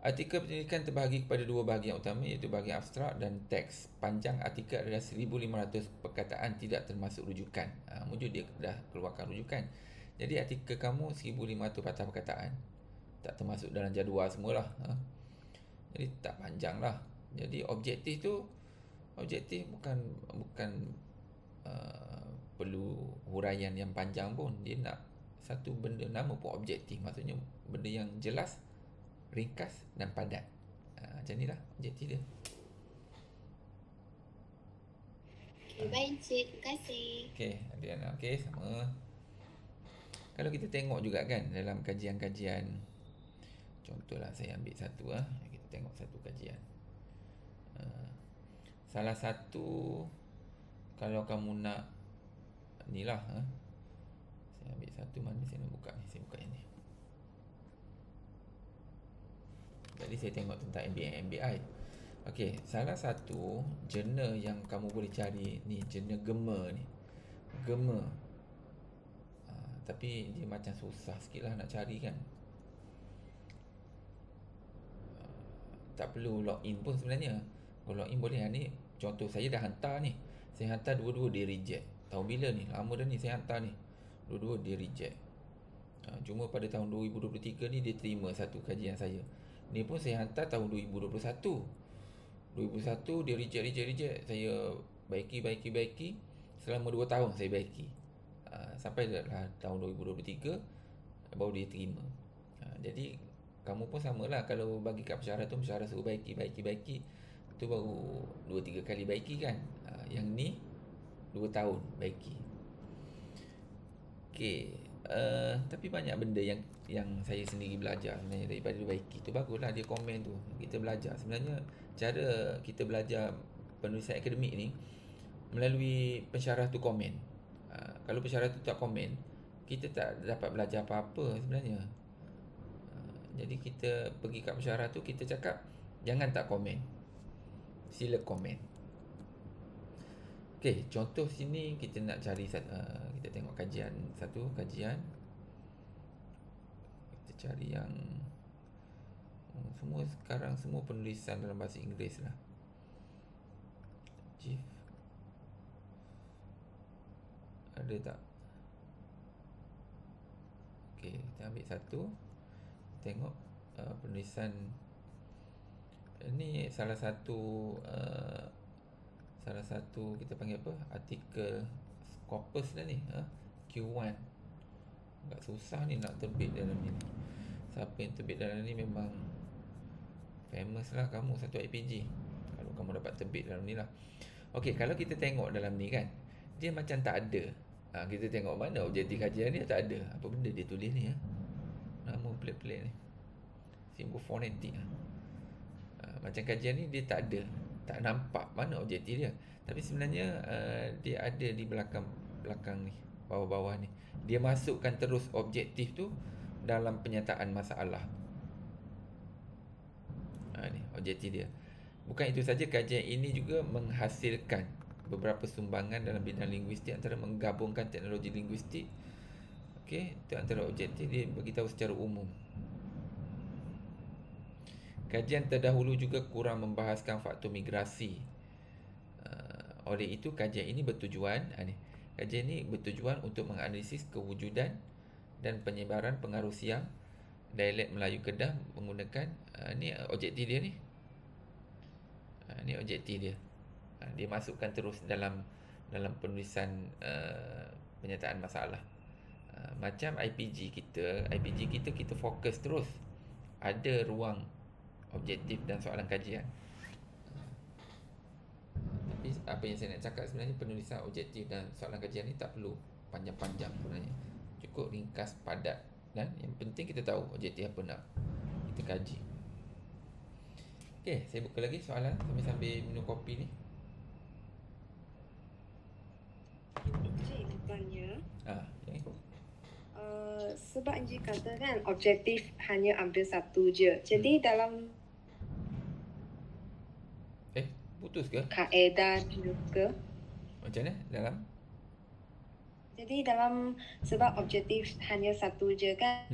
A: Artikel penyelidikan terbahagi kepada dua bahagian utama, iaitu bahagian abstrak dan teks. Panjang artikel adalah 1,500 perkataan, tidak termasuk rujukan. Mujur dia dah keluarkan rujukan. Jadi artikel kamu 1,500 patah perkataan, tak termasuk dalam jadual semualah. Jadi tak panjang lah. Jadi objektif bukan perlu huraian yang panjang pun. Dia nak satu benda, nama pun objektif, maksudnya benda yang jelas, ringkas dan padat. Macam ni lah objektif dia.
B: Okay, baik Encik, terima kasih.
A: Okay, Adriana. Okay, sama. Kalau kita tengok juga kan dalam kajian-kajian, contohlah saya ambil satu, kita tengok satu kajian. Salah satu, kalau kamu nak ni lah, saya ambil satu, mana saya nak buka ni, saya buka ini. Jadi saya tengok tentang MBI. Okey, salah satu jurnal yang kamu boleh cari ni, jurnal Gema ni. Gema. Tapi dia macam susah sikit lah nak cari kan. Tak perlu login pun sebenarnya. Kalau login boleh. Ni contoh saya dah hantar ni. Saya hantar dua-dua dia reject. Tahun bila ni? Lama dah ni saya hantar ni. Dua-dua dia reject. Cuma pada tahun 2023 ni dia terima satu kajian saya. Ni pun saya hantar tahun 2021. 2021 dia reject. Saya baiki. Selama 2 tahun saya baiki. Sampai lah tahun 2023 baru dia terima. Jadi kamu pun samalah, kalau bagi kat pensyarah tu, pensyarah suruh baiki, tu baru 2-3 kali baiki kan. Yang ni 2 tahun baiki. Okey, tapi banyak benda yang saya sendiri belajar sebenarnya daripada dia baiki tu. Baguslah dia komen tu, kita belajar. Sebenarnya cara kita belajar penulisan akademik ni melalui pensyarah tu komen. Kalau pensyarah tu tak komen, kita tak dapat belajar apa-apa sebenarnya. Jadi kita pergi kat pensyarah tu, kita cakap jangan tak komen, sila komen. Okey, contoh sini kita nak cari kita tengok kajian satu, kita cari yang semua sekarang semua penulisan dalam bahasa Inggeris lah. Chief ada tak? Okey, kita ambil satu, tengok penulisan ini salah satu kita panggil apa, artikel Scopus dah ni, Q1. Agak susah ni nak terbit dalam ni. Siapa yang terbit dalam ni memang famous lah kamu, satu IPG kalau kamu dapat terbit dalam ni lah. Okey, kalau kita tengok dalam ni kan, dia macam tak ada. Kita tengok mana objektif kajian dia, tak ada. Apa benda dia tulis ni, nama pelik-pelik ni, simbol fonetik. Macam kajian ni dia tak ada, tak nampak mana objektif dia. Tapi sebenarnya dia ada di belakang ni, bawah-bawah ni. Dia masukkan terus objektif tu dalam penyataan masalah. Ni objektif dia. Bukan itu saja, kajian ini juga menghasilkan beberapa sumbangan dalam bidang linguistik, antara menggabungkan teknologi linguistik. Okey, itu antara objektif dia, beritahu secara umum. Kajian terdahulu juga kurang membahaskan faktor migrasi. Oleh itu kajian ini bertujuan untuk menganalisis kewujudan dan penyebaran pengaruh siang dialek Melayu Kedah menggunakan ni objektif dia ni. Ni objektif dia. Dia masukkan terus dalam penulisan penyataan masalah. Macam IPG kita kita fokus terus. Ada ruang objektif dan soalan kajian. Tapi apa yang saya nak cakap sebenarnya, penulisan objektif dan soalan kajian ni tak perlu panjang-panjang sebenarnya. Cukup ringkas, padat, dan yang penting kita tahu objektif apa nak kita kaji. Okey, saya buka lagi soalan sambil minum kopi ni.
C: Encik nak tanya.
A: Okay.
C: Sebab Encik kata kan objektif hanya ambil satu je. Jadi dalam
A: terputus ke?
C: kaedah juga.
A: Macam mana dalam?
C: Jadi dalam sebab objektif hanya satu je kan.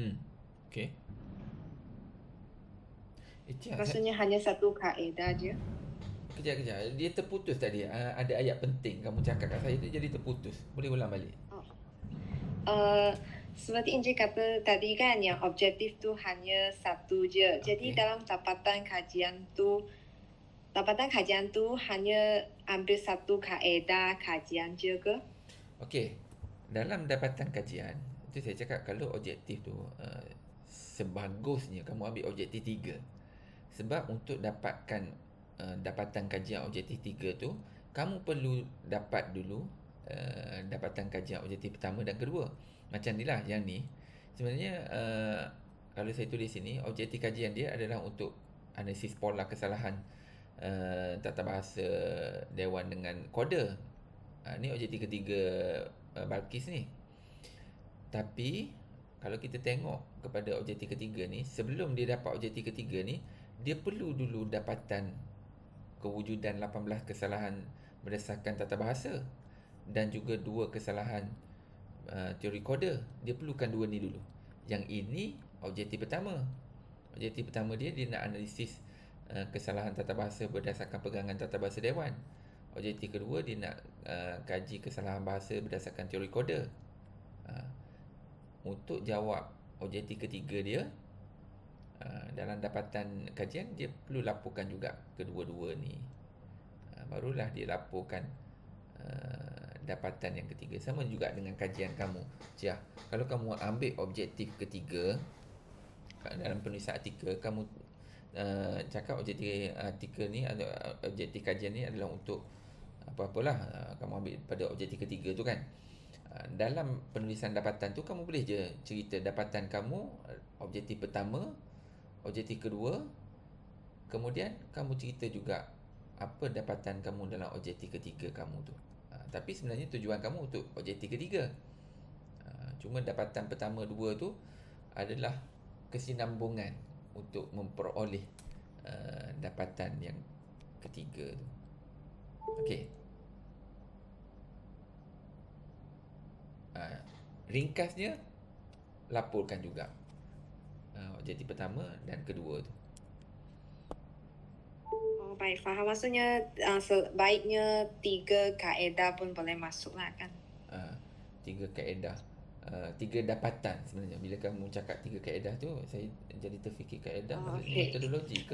A: Okey.
C: Maksudnya hanya satu kaedah je.
A: Kejap. Dia terputus tadi. Ada ayat penting kamu cakap kat saya tu jadi terputus. Boleh ulang balik?
C: Seperti Encik kata tadi kan yang objektif tu hanya satu je. Jadi dalam dapatan kajian tu hanya ambil satu kaedah kajian je ke?
A: Okey. Dalam dapatan kajian, itu saya cakap kalau objektif tu sebagusnya kamu ambil objektif 3. Sebab untuk dapatkan dapatan kajian objektif 3 tu, kamu perlu dapat dulu dapatan kajian objektif pertama dan kedua. Macam ni lah yang ni. Sebenarnya kalau saya tulis sini, objektif kajian dia adalah untuk analisis pola kesalahan tata bahasa dewan dengan kode. Ni objektif ketiga Balqis ni. Tapi kalau kita tengok kepada objektif ketiga ni, sebelum dia dapat objektif ketiga ni, dia perlu dulu dapatan kewujudan 18 kesalahan berdasarkan tata bahasa dan juga 2 kesalahan teori kode. Dia perlukan 2 ni dulu. Yang ini objektif pertama. Objektif pertama dia nak analisis kesalahan tata bahasa berdasarkan pegangan tata bahasa dewan. Objektif kedua dia nak kaji kesalahan bahasa berdasarkan teori kode. Untuk jawab objektif ketiga dia, dalam dapatan kajian dia perlu laporkan juga kedua-dua ni. Barulah dia laporkan dapatan yang ketiga. Sama juga dengan kajian kamu. Kalau kamu ambil objektif ketiga dalam penulisan artikel, kamu cakap objektif artikel ni atau objektif kajian ni adalah untuk apa-apalah kamu ambil pada objektif ketiga tu kan. Dalam penulisan dapatan tu kamu boleh je cerita dapatan kamu objektif pertama, objektif kedua, kemudian kamu cerita juga apa dapatan kamu dalam objektif ketiga kamu tu. Tapi sebenarnya tujuan kamu untuk objektif ketiga. Cuma dapatan pertama dua tu adalah kesinambungan untuk memperoleh dapatan yang ketiga tu. Okey. Ringkasnya laporkan juga objektif pertama dan kedua tu.
C: Baik, faham. Maksudnya sebaiknya 3 kaedah pun boleh masuk lah kan?
A: 3 kaedah. 3 dapatan sebenarnya. Bila kamu cakap 3 kaedah tu, saya jadi terfikir kaedah maksudnya metodologi ke?